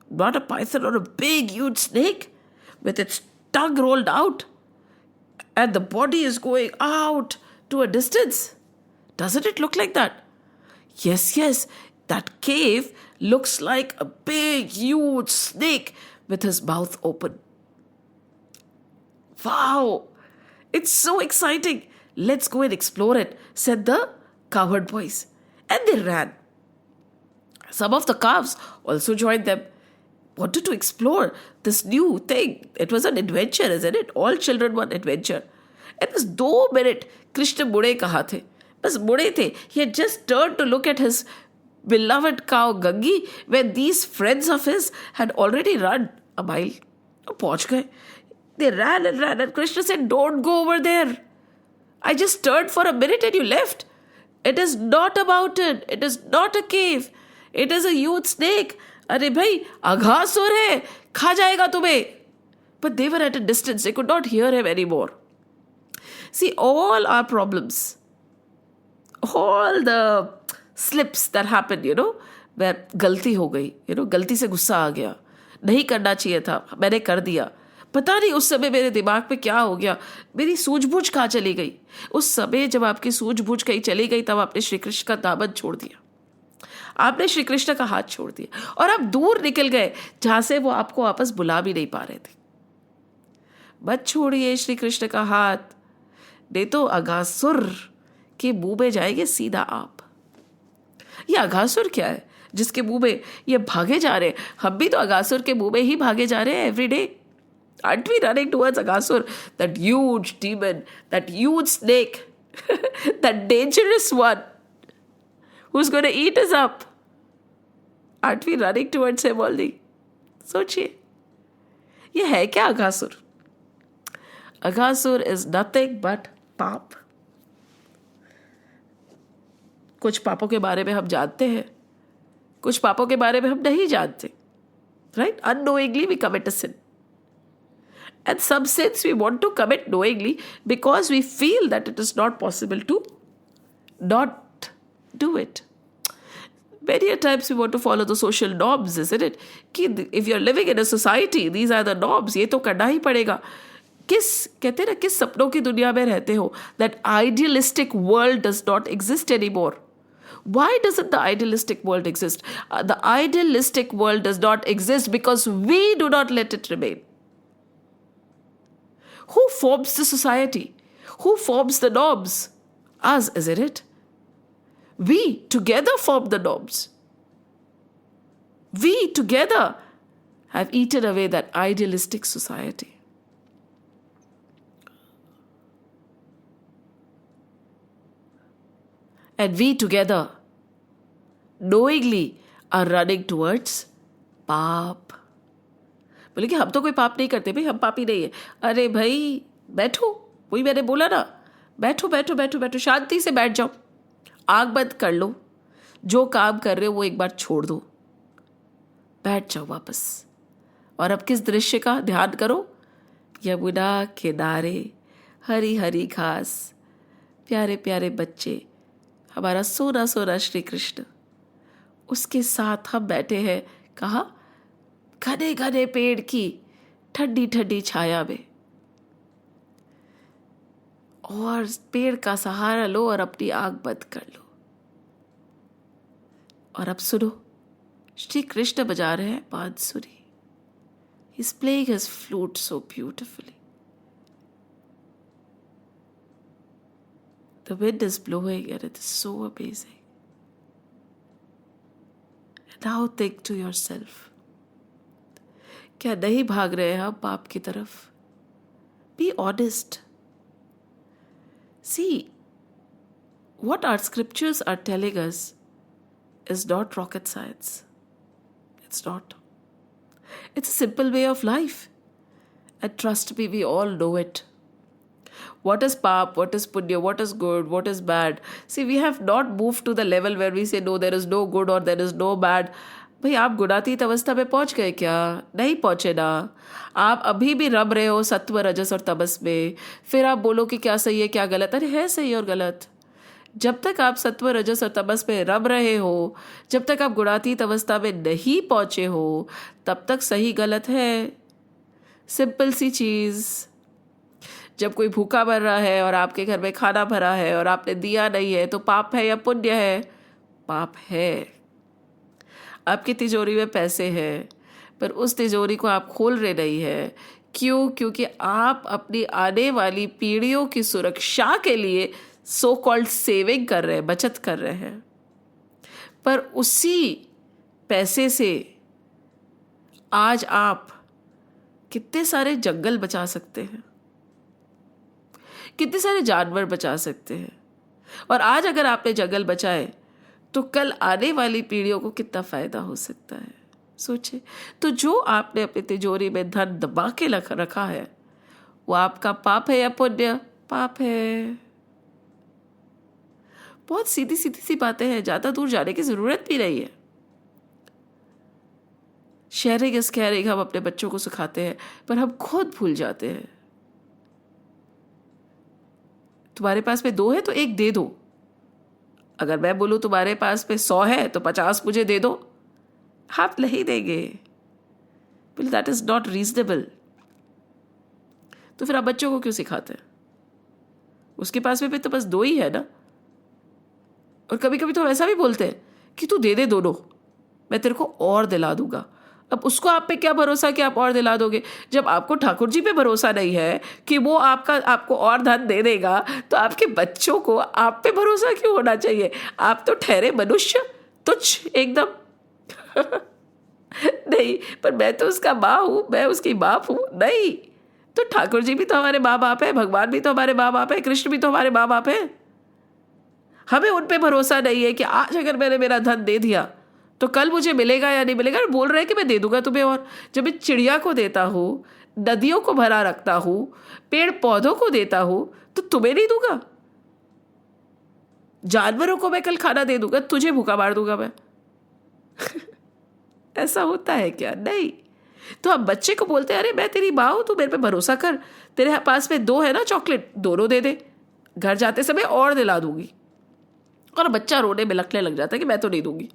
Not a python, or a big, huge snake with its tongue rolled out. And the body is going out to a distance. Doesn't it look like that? Yes. That cave looks like a big, huge snake with his mouth open. Wow! It's so exciting. Let's go and explore it, said the cowherd boys. And they ran. Some of the calves also joined them, wanted to explore this new thing. It was an adventure, isn't it? All children want adventure. And बस 2 minutes, Krishna मुड़े कहाँ थे? बस मुड़े थे. He had just turned to look at his beloved cow Gangi when these friends of his had already run a mile. पहुंच गए. They ran and Krishna said, don't go over there. I just turned for a minute and you left. It is not a mountain. It is not a cave. It is a huge snake. अरे भाई अघासुर है, खा जाएगा तुम्हें. But they were at a distance. They could not hear him anymore. See, all our problems, all the slips that happened, where गलती हो गई, गलती से गुस्सा आ गया, नहीं करना चाहिए था, मैंने कर दिया. पता नहीं उस समय मेरे दिमाग पे क्या हो गया, मेरी सूझबूझ कहाँ चली गई. उस समय जब आपकी सूझबूझ कहीं चली गई तब आपने श्री कृष्ण का दामन छोड़ दिया, आपने श्री कृष्ण का हाथ छोड़ दिया, और आप दूर निकल गए जहां से वो आपको वापस बुला भी नहीं पा रहे थे. मत छोड़िए श्री कृष्ण का हाथ, नहीं तो अघासुर के मुंह में जाएंगे सीधा आप. ये अघासुर क्या है जिसके मुंह में ये भागे जा रहे हैं? हम भी तो अघासुर के मुंह में ही भागे जा रहे हैं every day. Aren't we running towards Aghasur, that huge demon, that huge snake, that dangerous one who's going to eat us up? Aren't we running towards him only? सोचिए, ये है क्या Aghasura? Aghasura is nothing but पाप. कुछ पापों के बारे में हम जानते हैं, कुछ पापों के बारे में हम नहीं जानते, right? Unknowingly we commit a sin. And some sins we want to commit knowingly because we feel that it is not possible to not do it. Many a times we want to follow the social norms, isn't it? कि if you're living in a society, these are the norms, ये तो करना ही पड़ेगा. कहते हैं ना, किस सपनों की दुनिया में रहते हो? That idealistic world does not exist anymore. Why doesn't the idealistic world exist? The idealistic world does not exist because we do not let it remain. Who forms the society? Who forms the norms? Us, isn't it? We together form the norms. We together have eaten away that idealistic society. And we together knowingly are running towards पाप. बोले कि हम तो कोई पाप नहीं करते भाई, हम पापी नहीं है. अरे भाई बैठो, वही मैंने बोला ना, बैठो बैठो बैठो बैठो, शांति से बैठ जाओ, आँख बंद कर लो, जो काम कर रहे हो वो एक बार छोड़ दो, बैठ जाओ वापस. और अब किस दृश्य का ध्यान करो? यमुना किनारे हरी हरी घास, प्यारे प्यारे बच्चे, हमारा सोना सोना श्री कृष्ण, उसके साथ हम बैठे हैं. कहा? घने घने पेड़ की ठंडी ठंडी छाया में, और पेड़ का सहारा लो और अपनी आंख बंद कर लो. और अब सुनो, श्री कृष्ण बजा रहे हैं बांसुरी. He's playing his flute so beautifully. The wind is blowing and it is so amazing. And now think to yourself, क्या नहीं भाग रहे हैं हम पाप की तरफ? Be honest. See, what our scriptures are telling us is not rocket science. It's not. It's a simple way of life. And trust me, we all know it. What is pap, what is punya, what is good, what is bad. See, we have not moved to the level where we say, no, there is no good or there is no bad. भाई आप गुणातीत अवस्था में पहुंच गए क्या? नहीं पहुंचे ना. आप अभी भी रम रहे हो सत्व रजस और तमस में. फिर आप बोलो कि क्या सही है क्या गलत. अरे है सही और गलत. जब तक आप सत्व रजस और तमस में रम रहे हो, जब तक आप गुणातीत अवस्था में नहीं पहुंचे हो, तब तक सही गलत है. सिंपल सी चीज. जब कोई भूखा मर रहा है और आपके घर में खाना भरा है और आपने दिया नहीं है, तो पाप है या पुण्य है? पाप है. आपकी तिजोरी में पैसे हैं, पर उस तिजोरी को आप खोल रहे नहीं है. क्यों? क्योंकि आप अपनी आने वाली पीढ़ियों की सुरक्षा के लिए सो कॉल्ड सेविंग कर रहे हैं, बचत कर रहे हैं. पर उसी पैसे से आज आप कितने सारे जंगल बचा सकते हैं, कितने सारे जानवर बचा सकते हैं. और आज अगर आपने जंगल बचाए तो कल आने वाली पीढ़ियों को कितना फायदा हो सकता है, सोचे. तो जो आपने अपनी तिजोरी में धन दबा के रखा है, वो आपका पाप है या पुण्य? पाप है. बहुत सीधी सीधी सी बातें हैं, ज्यादा दूर जाने की जरूरत भी नहीं है. शेयरिंग इज केयरिंग हम अपने बच्चों को सिखाते हैं, पर हम खुद भूल जाते हैं. तुम्हारे पास में 2 है तो 1 दे दो. अगर मैं बोलूं तुम्हारे पास में 100 है तो 50 मुझे दे दो, आप नहीं देंगे. That is not reasonable. तो फिर आप बच्चों को क्यों सिखाते हैं? उसके पास में भी तो बस 2 ही है ना. और कभी कभी तो ऐसा भी बोलते हैं कि तू दे दे दोनों, मैं तेरे को और दिला दूंगा. अब उसको आप पे क्या भरोसा कि आप और दिला दोगे? जब आपको ठाकुर जी पे भरोसा नहीं है कि वो आपको और धन दे देगा, तो आपके बच्चों को आप पे भरोसा क्यों होना चाहिए? आप तो ठहरे मनुष्य, तुच्छ एकदम. नहीं, पर मैं तो उसका माँ हूँ, मैं उसकी बाप हूँ. नहीं, तो ठाकुर जी भी तो हमारे माँ बाप है, भगवान भी तो हमारे माँ बाप है, कृष्ण भी तो हमारे माँ बाप है. हमें उन पे भरोसा नहीं है कि आज अगर मैंने मेरा धन दे दिया तो कल मुझे मिलेगा या नहीं मिलेगा. बोल रहे हैं कि मैं दे दूंगा तुम्हें. और जब मैं चिड़िया को देता हूँ, नदियों को भरा रखता हूँ, पेड़ पौधों को देता हूँ, तो तुम्हें नहीं दूंगा? जानवरों को मैं कल खाना दे दूंगा, तुझे भूखा मार दूंगा मैं। ऐसा होता है क्या? नहीं। तो अब बच्चे को बोलते हैं, अरे मैं तेरी माँ हूं, तू मेरे पे भरोसा कर, तेरे पास में 2 है ना चॉकलेट, दोनों दे दे, घर जाते समय और दिला दूंगी। और बच्चा रोने में लगने लग जाता है कि मैं तो नहीं दूंगी,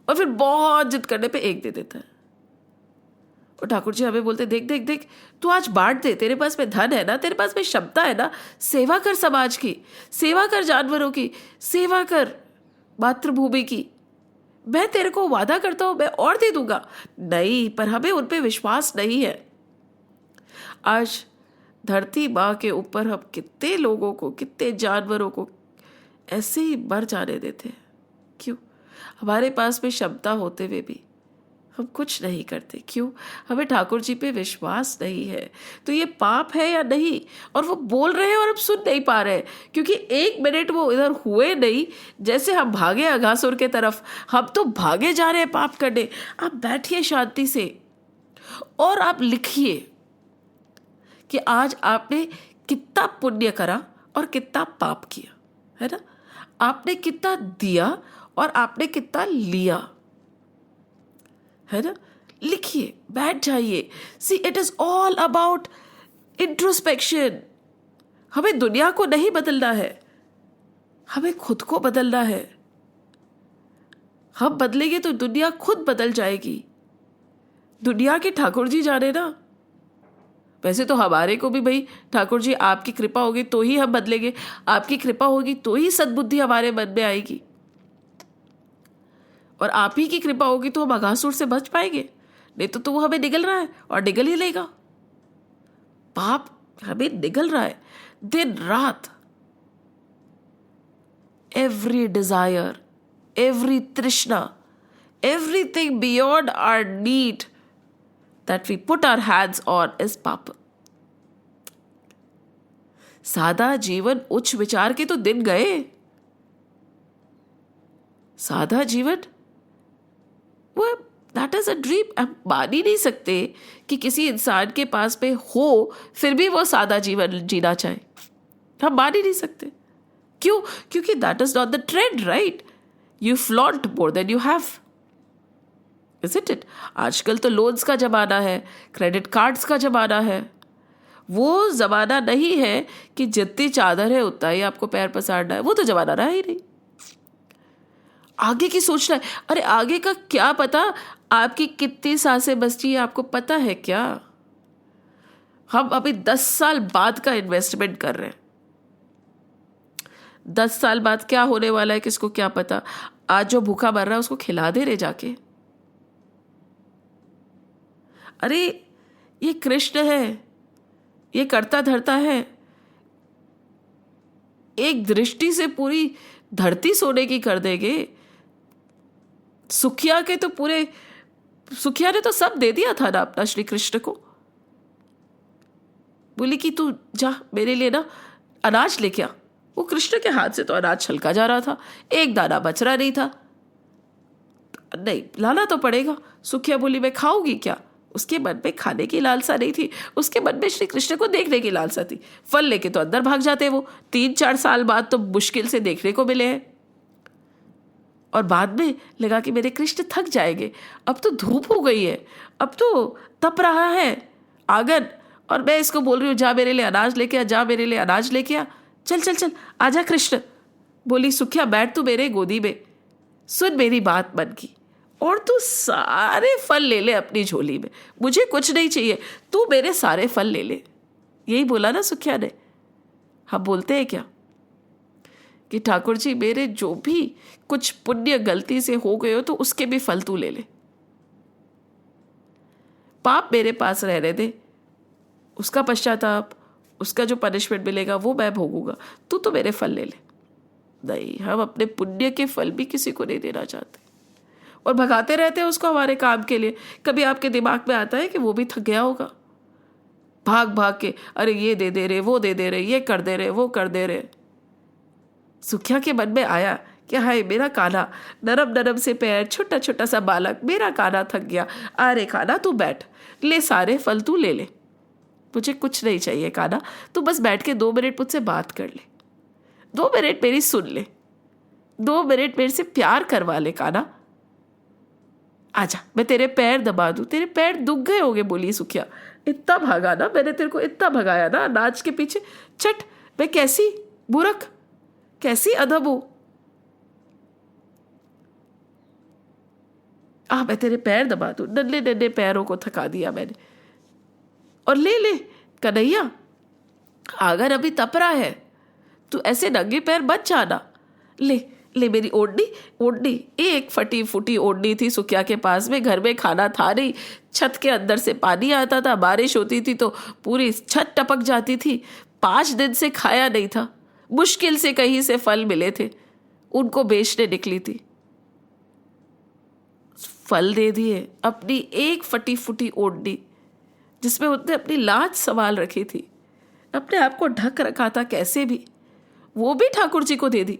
और फिर बहुत जिद करने पे एक दे देता है। और ठाकुर जी हमें बोलते, देख देख देख, तू आज बांट दे, तेरे पास में धन है ना, तेरे पास में क्षमता है ना, सेवा कर समाज की, सेवा कर जानवरों की, सेवा कर मातृभूमि की, मैं तेरे को वादा करता हूं मैं और दे दूंगा। नहीं, पर हमें उन पे विश्वास नहीं है। आज धरती माँ के ऊपर हम कितने लोगों को, कितने जानवरों को ऐसे ही मर जाने देते हैं। क्यों? हमारे पास में क्षमता होते हुए भी हम कुछ नहीं करते। क्यों? हमें ठाकुर जी पे विश्वास नहीं है। तो ये पाप है या नहीं? और वो बोल रहे हैं और हम सुन नहीं पा रहे हैं, क्योंकि 1 मिनट वो इधर हुए नहीं। जैसे हम भागे अघासुर के तरफ, हम तो भागे जा रहे हैं पाप करने। आप बैठिए शांति से और आप लिखिए कि आज आपने कितना पुण्य करा और कितना पाप किया, है ना? आपने कितना दिया और आपने कितना लिया, है ना? लिखिए, बैठ जाइए। See, it is all about introspection. हमें दुनिया को नहीं बदलना है, हमें खुद को बदलना है। हम बदलेंगे तो दुनिया खुद बदल जाएगी। दुनिया के ठाकुर जी जाने ना। वैसे तो हमारे को भी भाई ठाकुर जी आपकी कृपा होगी तो ही हम बदलेंगे, आपकी कृपा होगी तो ही सद्बुद्धि हमारे मन में आएगी, और आप ही की कृपा होगी तो हम अघासुर से बच पाएंगे। नहीं तो वो हमें निगल रहा है और निगल ही लेगा। पाप हमें निगल रहा है दिन रात। एवरी डिजायर, एवरी तृष्णा, everything beyond our need that we put our hands on is पाप। सादा जीवन उच्च विचार के तो दिन गए। सादा जीवन वो दैट इज अ ड्रीम। हम मान ही नहीं सकते कि किसी इंसान के पास में हो फिर भी वो सादा जीवन जीना चाहे। हम मान ही नहीं सकते। क्यों? क्योंकि that is not the trend, right? You flaunt more than you have, isn't it? आजकल तो लोन्स का जमाना है, क्रेडिट कार्ड्स का जमाना है। वो जमाना नहीं है कि जितनी चादर है उतना ही आपको पैर पसारना है। वो तो जमाना रहा ही नहीं। आगे की सोचना है। अरे आगे का क्या पता आपकी कितनी सांसें बचती है, आपको पता है क्या? हम अभी 10 साल बाद का इन्वेस्टमेंट कर रहे हैं। 10 साल बाद क्या होने वाला है किसको क्या पता। आज जो भूखा मर रहा है उसको खिला दे रहे जाके। अरे ये कृष्ण है, ये करता धरता है। एक दृष्टि से पूरी धरती सोने की कर देंगे। सुखिया के तो पूरे, सुखिया ने तो सब दे दिया था ना अपना श्री कृष्ण को। बोली कि तू जा मेरे लिए ना अनाज लेके आ। वो कृष्ण के हाथ से तो अनाज छलका जा रहा था, एक दाना बच रहा नहीं था। नहीं, लाना तो पड़ेगा। सुखिया बोली मैं खाऊंगी क्या? उसके मन में खाने की लालसा नहीं थी, उसके मन में श्री कृष्ण को देखने की लालसा थी। फल लेके तो अंदर भाग जाते वो। 3-4 साल बाद तो मुश्किल से देखने को मिले हैं। और बाद में लगा कि मेरे कृष्ण थक जाएंगे। अब तो धूप हो गई है, अब तो तप रहा है आंगन, और मैं इसको बोल रही हूँ जा मेरे लिए अनाज लेके आ, जा मेरे लिए अनाज लेके आ, चल चल चल आजा कृष्ण। बोली सुखिया बैठ तू मेरे गोदी में, सुन मेरी बात मन की, और तू सारे फल ले ले अपनी झोली में, मुझे कुछ नहीं चाहिए, तू मेरे सारे फल ले ले। यही बोला ना सुखिया ने। हम बोलते हैं क्या कि ठाकुर जी मेरे जो भी कुछ पुण्य गलती से हो गए हो तो उसके भी फल तू ले ले, पाप मेरे पास रहने दे, उसका पश्चाताप, उसका जो पनिशमेंट मिलेगा वो मैं भोगूंगा, तू तो मेरे फल ले ले। नहीं, हम अपने पुण्य के फल भी किसी को नहीं देना चाहते और भगाते रहते हैं उसको हमारे काम के लिए। कभी आपके दिमाग में आता है कि वो भी थक गया होगा भाग भाग के, अरे ये दे दे रहे, वो दे दे रहे, ये कर दे रहे, वो कर दे रहे। सुखिया के मन में आया कि हाय मेरा कान्हा, नरम नरम से पैर, छोटा छोटा सा बालक, मेरा कान्हा थक गया। अरे कान्हा तू बैठ, ले सारे फल तू ले ले, मुझे कुछ नहीं चाहिए कान्हा, तू बस बैठ के 2 मिनट मुझसे बात कर ले, 2 मिनट मेरी सुन ले। 2 मिनट मेरे से प्यार करवा ले काना। आजा, मैं तेरे पैर दबा दूं, तेरे पैर दुख गए होंगे, बोली सुखिया। इतना भागा ना मैंने तेरे को, इतना भगाया ना नाच के पीछे। चट, मैं कैसी बुरक, कैसी अदब हूं। मैं तेरे पैर दबा दूं, नन्हे नन्हे पैरों को थका दिया मैंने। और ले ले कन्हैया, अगर अभी तप रहा है तू ऐसे नंगे पैर मत जाना। ले ले मेरी ओढ़नी, ओढ़नी। एक फटी फूटी ओढ़नी थी सुखिया के पास में, घर में खाना था नहीं, छत के अंदर से पानी आता था, बारिश होती थी तो पूरी छत टपक जाती थी। 5 दिन से खाया नहीं था, मुश्किल से कहीं से फल मिले थे, उनको बेचने निकली थी। फल दे दिए, अपनी एक फटी फूटी ओढ़नी जिसमें उसने अपनी लाज संभाल रखी थी, अपने आप को ढक रखा था कैसे भी, वो भी ठाकुर जी को दे दी।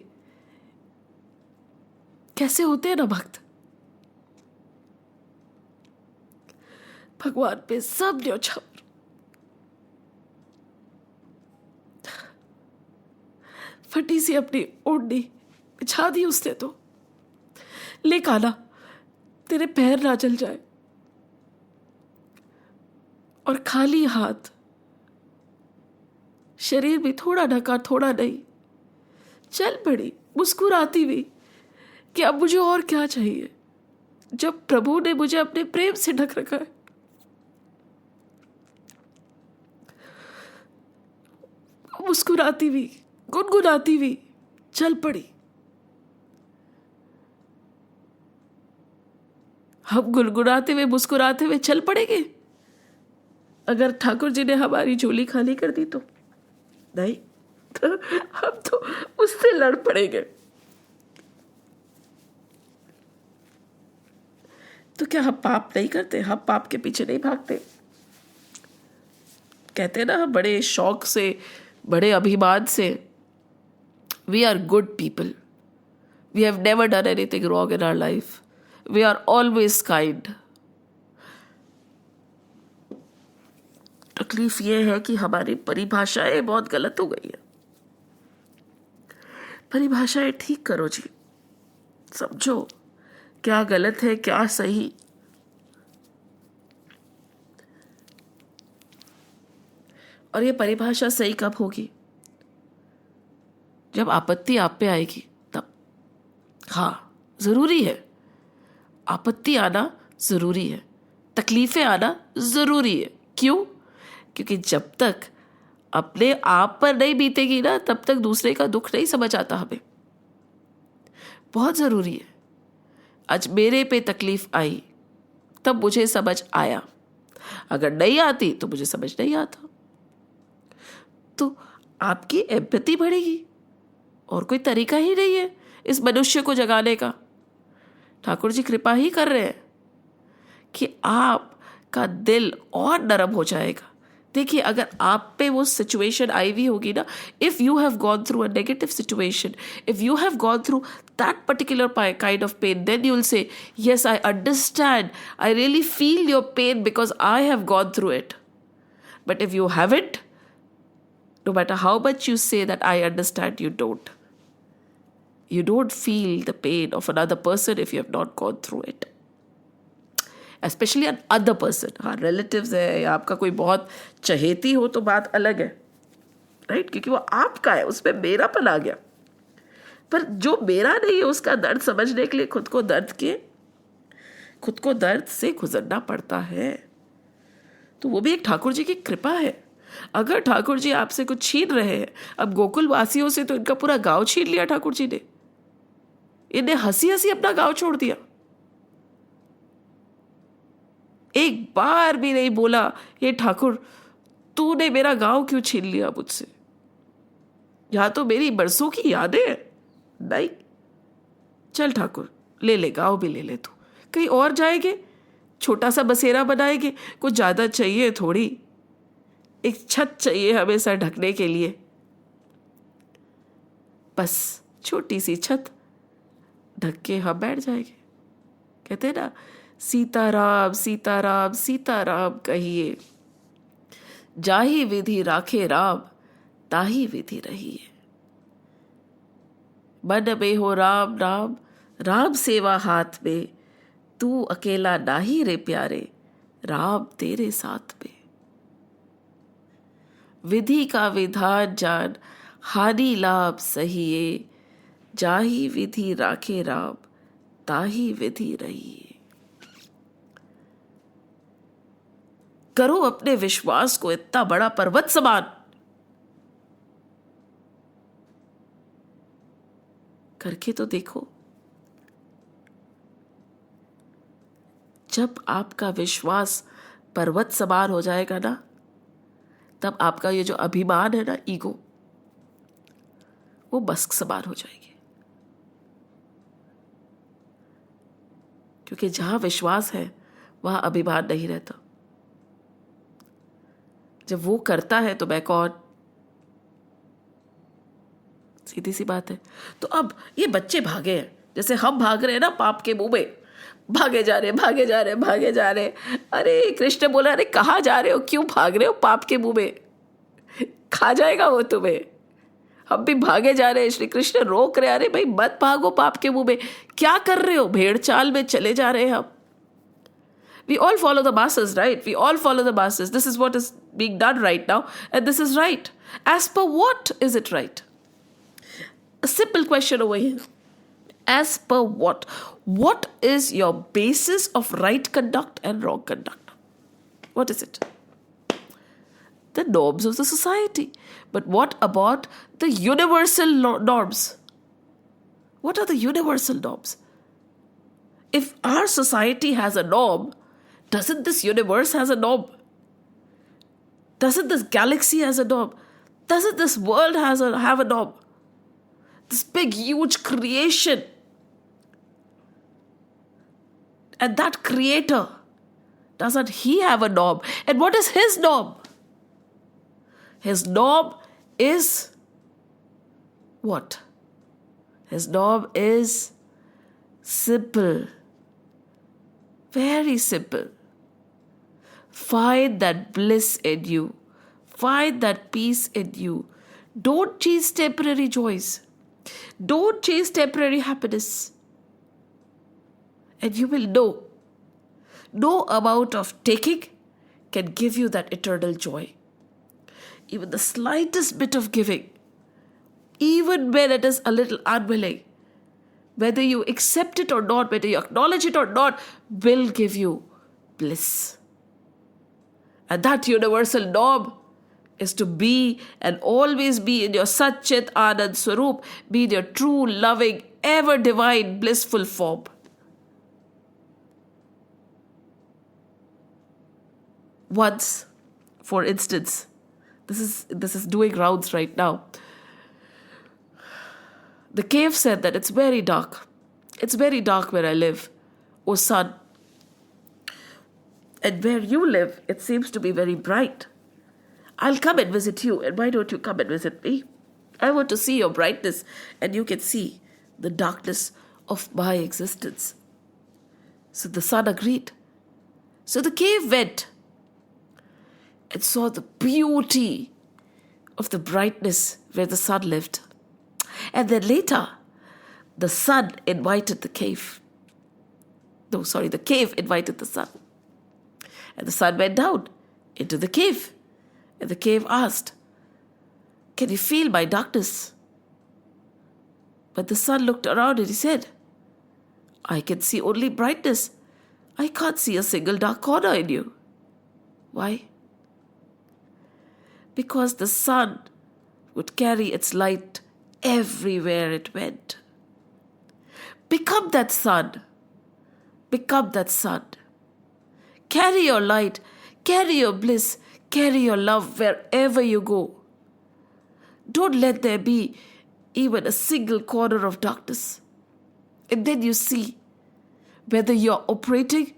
कैसे होते हैं ना भक्त, भगवान पे सब न्योछावर। फटी सी अपनी ओढ़नी बिछा दी उसने तो। ले काना, तेरे पैर ना जल जाए। और खाली हाथ, शरीर भी थोड़ा ढका थोड़ा नहीं, चल पड़ी मुस्कुराती हुई कि अब मुझे और क्या चाहिए, जब प्रभु ने मुझे अपने प्रेम से ढक रखा है। मुस्कुराती हुई, गुनगुनाती हुई चल पड़ी। हम गुनगुनाते हुए मुस्कुराते हुए चल पड़ेंगे अगर ठाकुर जी ने हमारी झोली खाली कर दी तो? नहीं, तो हम तो उससे लड़ पड़ेंगे। तो क्या हम पाप नहीं करते? हम पाप के पीछे नहीं भागते? कहते हैं ना, हम बड़े शौक से, बड़े अभिमान से, we are good people, we have never done anything wrong in our life, we are always kind. तकलीफ ये है कि हमारी परिभाषाएं बहुत गलत हो गई है। परिभाषाएं ठीक करो जी, समझो क्या गलत है क्या सही। और ये परिभाषा सही कब होगी? जब आपत्ति आप पे आएगी तब। हाँ, जरूरी है, आपत्ति आना जरूरी है, तकलीफें आना जरूरी है। क्यों? क्योंकि जब तक अपने आप पर नहीं बीतेगी ना, तब तक दूसरे का दुख नहीं समझ आता हमें। बहुत जरूरी है। आज मेरे पे तकलीफ आई तब मुझे समझ आया, अगर नहीं आती तो मुझे समझ नहीं आता। तो आपकी एम्पैथी बढ़ेगी, और कोई तरीका ही नहीं है इस मनुष्य को जगाने का। ठाकुर जी कृपा ही कर रहे हैं कि आपका दिल और नरम हो जाएगा। देखिए, अगर आप पे वो सिचुएशन आई हुई होगी ना, if you have gone through a negative situation, if you have gone through that particular kind of pain, then you will say yes, I understand, I really feel your pain because I have gone through it. But if you haven't, no matter how much you say that I understand, you don't. You don't feel the pain of another person if you have not gone through it. Especially an other person. हाँ, relatives है या आपका कोई बहुत चहेती हो तो बात अलग है, राइट? क्योंकि वो आपका है, उसमें मेरापन आ गया। पर जो मेरा नहीं है उसका दर्द समझने के लिए खुद को दर्द से गुजरना पड़ता है। तो वो भी एक ठाकुर जी की कृपा है। अगर ठाकुर जी आपसे कुछ छीन रहे हैं, अब गोकुल वासियों से तो इनका पूरा गांव छीन लिया ठाकुर जी ने। इन्हें हंसी हंसी अपना गांव छोड़ दिया, एक बार भी नहीं बोला ये ठाकुर तूने मेरा गांव क्यों छीन लिया मुझसे, यहां तो मेरी बरसों की यादें हैं। नहीं, चल ठाकुर ले ले, गांव भी ले ले, तू कहीं और जाएंगे, छोटा सा बसेरा बनाएंगे, कुछ ज्यादा चाहिए थोड़ी, एक छत चाहिए हमेशा ढकने के लिए, बस छोटी सी छत ढक के हम बैठ जाएंगे। कहते हैं ना, सीताराम सीताराम सीताराम कहिए, जाही विधि राखे राम, ताही विधि रहिए। मन में हो राम नाम, राम सेवा हाथ में, तू अकेला नाही रे प्यारे, राम तेरे साथ में। विधि का विधान जान, हानि लाभ सहिए, जाही विधि राखे राम, ताही विधि रहिए। करो अपने विश्वास को इतना बड़ा पर्वत समान, करके तो देखो। जब आपका विश्वास पर्वत समान हो जाएगा ना, तब आपका ये जो अभिमान है ना, ईगो, वो बस्क समान हो जाएगी। क्योंकि जहां विश्वास है वहां अभिमान नहीं रहता। जब वो करता है तो मैं कौन, सीधी सी बात है। तो अब ये बच्चे भागे हैं, जैसे हम भाग रहे हैं ना पाप के मुंह में, भागे जा रहे भागे जा रहे भागे जा रहे। अरे कृष्ण बोला, अरे कहाँ जा रहे हो, क्यों भाग रहे हो पाप के मुंह में, खा जाएगा वो तुम्हें। हम भी भागे जा रहे हैं, श्री कृष्ण रोक रहे, अरे भाई मत भागो पाप के मुंह में, क्या कर रहे हो, भेड़ चाल में चले जा रहे हैं हम। We all follow the masses, right? We all follow the masses. This is what is being done right now, and this is right. As per what is it right? A simple question over here. As per what? What is your basis of right conduct and wrong conduct? What is it? The norms of the society. But what about the universal norms? What are the universal norms? If our society has a norm, doesn't this universe has a norm? Doesn't this galaxy has a norm? Doesn't this world have a norm? This big, huge creation. And that creator, doesn't he have a norm? And what is his norm? His norm is what? His norm is simple. Very simple. Find that bliss in you. Find that peace in you. Don't chase temporary joys. Don't chase temporary happiness. And you will know. No amount of taking can give you that eternal joy. Even the slightest bit of giving, even when it is a little unwilling, whether you accept it or not, whether you acknowledge it or not, will give you bliss. And that universal norm is to be and always be in your Satchit Anand Swarup, be in your true, loving, ever divine, blissful form. Once, for instance, this is doing rounds right now. The cave said that it's very dark. It's very dark where I live, O sun. And where you live, it seems to be very bright. I'll come and visit you, and why don't you come and visit me? I want to see your brightness, and you can see the darkness of my existence. So the sun agreed. So the cave went and saw the beauty of the brightness where the sun lived. And then later, the sun invited the cave. No, sorry, the cave invited the sun. And the sun went down into the cave. And the cave asked, "Can you feel my darkness?" But the sun looked around and he said, "I can see only brightness. I can't see a single dark corner in you." Why? Because the sun would carry its light everywhere it went. Become that sun. Become that sun. Carry your light, carry your bliss, carry your love wherever you go. Don't let there be even a single corner of darkness. And then you see whether you're operating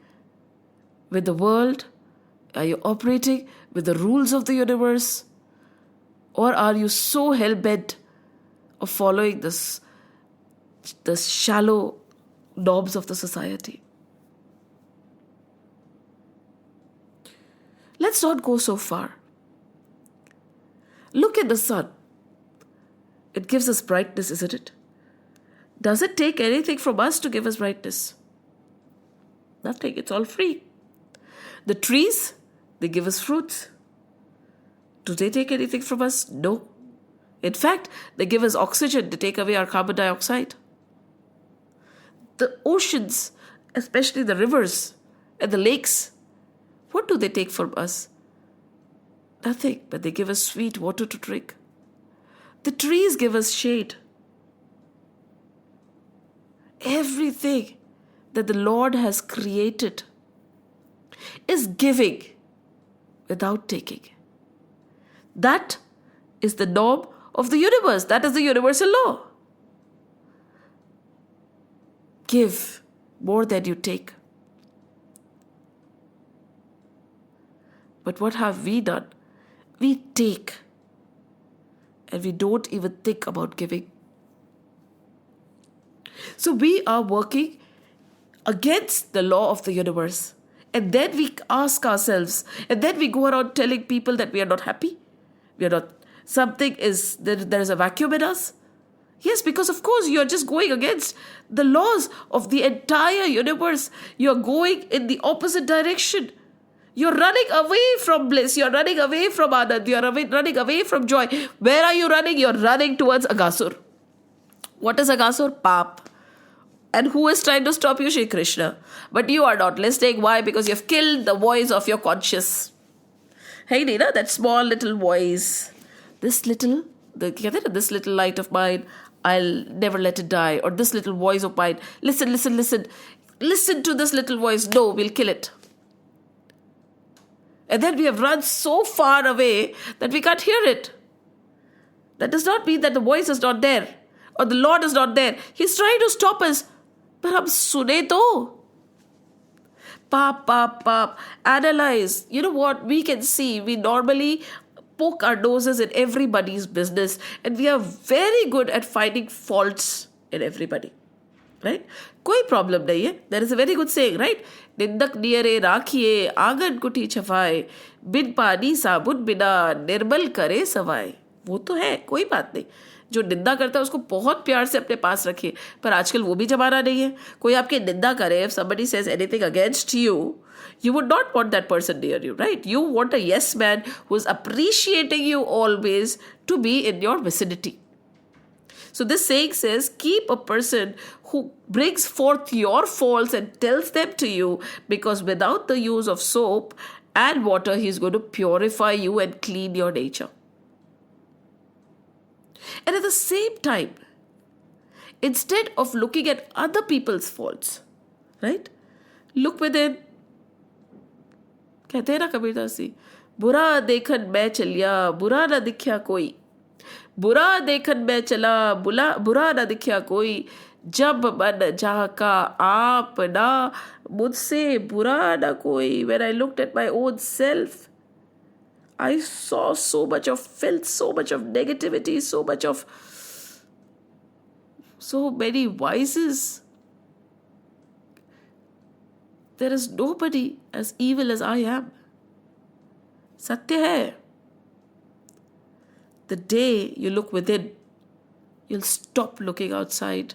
with the world, are you operating with the rules of the universe, or are you so hell-bent of following the shallow norms of the society? Let's not go so far. Look at the sun. It gives us brightness, isn't it? Does it take anything from us to give us brightness? Nothing. It's all free. The trees, they give us fruits. Do they take anything from us? No. In fact, they give us oxygen to take away our carbon dioxide. The oceans, especially the rivers and the lakes, what do they take from us? Nothing, but they give us sweet water to drink. The trees give us shade. Everything that the Lord has created is giving without taking. That is the norm of the universe. That is the universal law. Give more than you take. But what have we done? We take and we don't even think about giving. So we are working against the law of the universe. And then we ask ourselves, and then we go around telling people that we are not happy. We are not, something is, there is a vacuum in us. Yes, because of course you are just going against the laws of the entire universe. You are going in the opposite direction. You're running away from bliss. You're running away from Anand. You're running away from joy. Where are you running? You're running towards Aghasur. What is Aghasur? Paap. And who is trying to stop you? Shri Krishna. But you are not listening. Why? Because you've killed the voice of your conscious. Hey Nina, that small little voice. This little light of mine, I'll never let it die. Or this little voice of mine, listen. Listen to this little voice. No, we'll kill it. And then we have run so far away that we can't hear it. That does not mean that the voice is not there or the Lord is not there. He's trying to stop us. But hum sune to. Paap. Analyze. You know what? We can see. We normally poke our noses in everybody's business. And we are very good at finding faults in everybody. Right? कोई problem नहीं है. There is a very good saying, right? निंदक नियरे राखिए आंगन कुटी छफाए बिन पानी साबुन बिना निर्मल करे सवाए. वो तो है, कोई बात नहीं. जो निंदा करता है उसको बहुत प्यार से अपने पास रखिए. पर आजकल वो भी जमाना नहीं है. कोई आपकी निंदा करे, if somebody says anything against you, you would not want that person near you, right? You want a yes man who is appreciating you always to be in your vicinity. So this saying says, keep a person who brings forth your faults and tells them to you, because without the use of soap and water, he is going to purify you and clean your nature. And at the same time, instead of looking at other people's faults, right? Look within. कहते हैं ना कबीरदास जी, बुरा देखन मैं चलिया बुरा न दिखया कोई. बुरा देखन में चला बुरा न दिखया कोई. जब मन झाका आप ना मुझसे बुरा न कोई. When I looked at my own self, I saw so much of filth, so much of negativity, so many vices. There is nobody as evil as I am. Satya hai. The day you look within, you'll stop looking outside.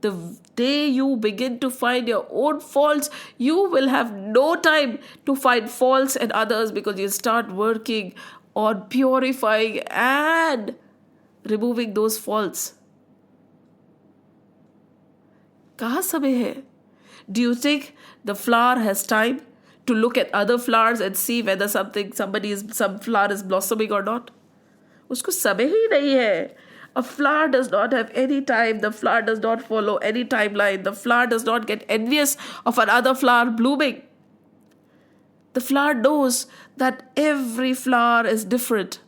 The day you begin to find your own faults, you will have no time to find faults in others, because you'll start working on purifying and removing those faults. कहाँ समय है? Do you think the flower has time to look at other flowers and see whether some flower is blossoming or not? उसको समय ही नहीं है. A flower does not have any time. The flower does not follow any timeline. The flower does not get envious of another flower blooming. The flower knows that every flower is different.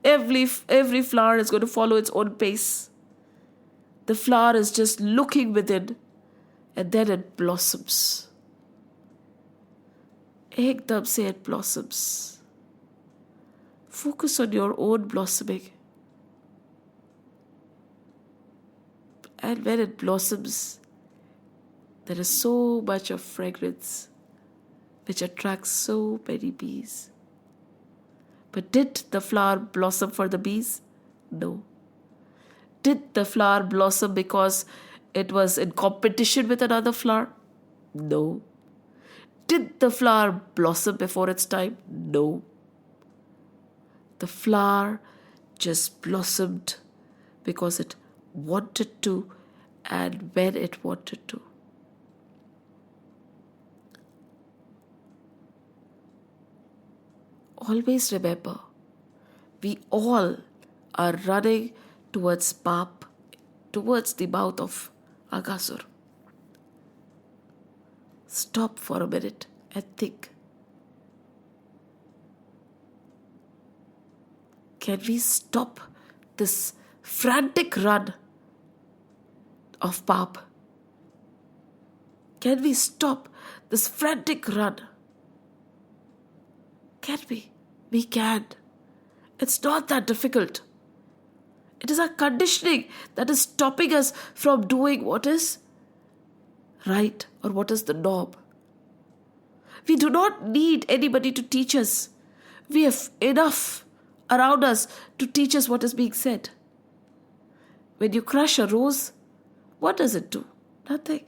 Every flower is going to follow its own pace. The flower is just looking within, and then it blossoms. Ekdam se it blossoms. Focus on your own blossoming. And when it blossoms, there is so much of fragrance which attracts so many bees. But did the flower blossom for the bees? No. Did the flower blossom because it was in competition with another flower? No. Did the flower blossom before its time? No. The flower just blossomed because it wanted to and when it wanted to. Always remember, we all are running towards Pap, towards the mouth of Aghasur. Stop for a minute and think. Can we stop this frantic run of Pap? Can we stop this frantic run? Can we? We can. It's not that difficult. It is our conditioning that is stopping us from doing what is right or what is the norm. We do not need anybody to teach us. We have enough around us to teach us what is being said. When you crush a rose, what does it do? Nothing.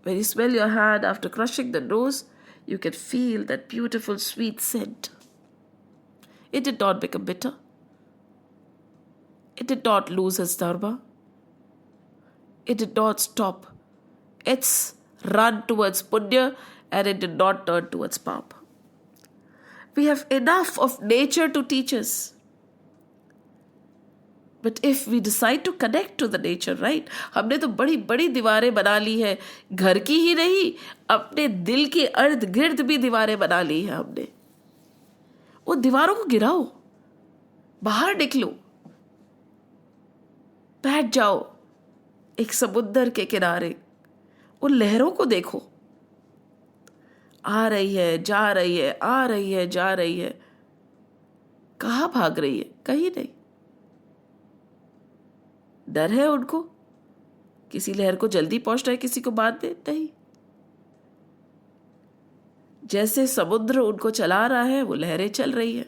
When you smell your hand after crushing the rose, you can feel that beautiful sweet scent. It did not become bitter. It did not lose its dharma. It did not stop its run towards punya, and it did not turn towards pap. We have enough of nature to teach us. But if we decide to connect to the nature, right? हमने तो बड़ी बड़ी दीवारें बना ली है, घर की ही नहीं, अपने दिल के अर्ध गिर्द भी दीवारें बना ली है हमने. वो दीवारों को गिराओ, बाहर निकलो, बैठ जाओ एक समुद्र के किनारे, उन लहरों को देखो. आ रही है, जा रही है, आ रही है, जा रही है. कहाँ भाग रही है? कहीं नहीं. डर है उनको? किसी लहर को जल्दी पहुंचना है, किसी को बाद में? नहीं. जैसे समुद्र उनको चला रहा है, वो लहरें चल रही है.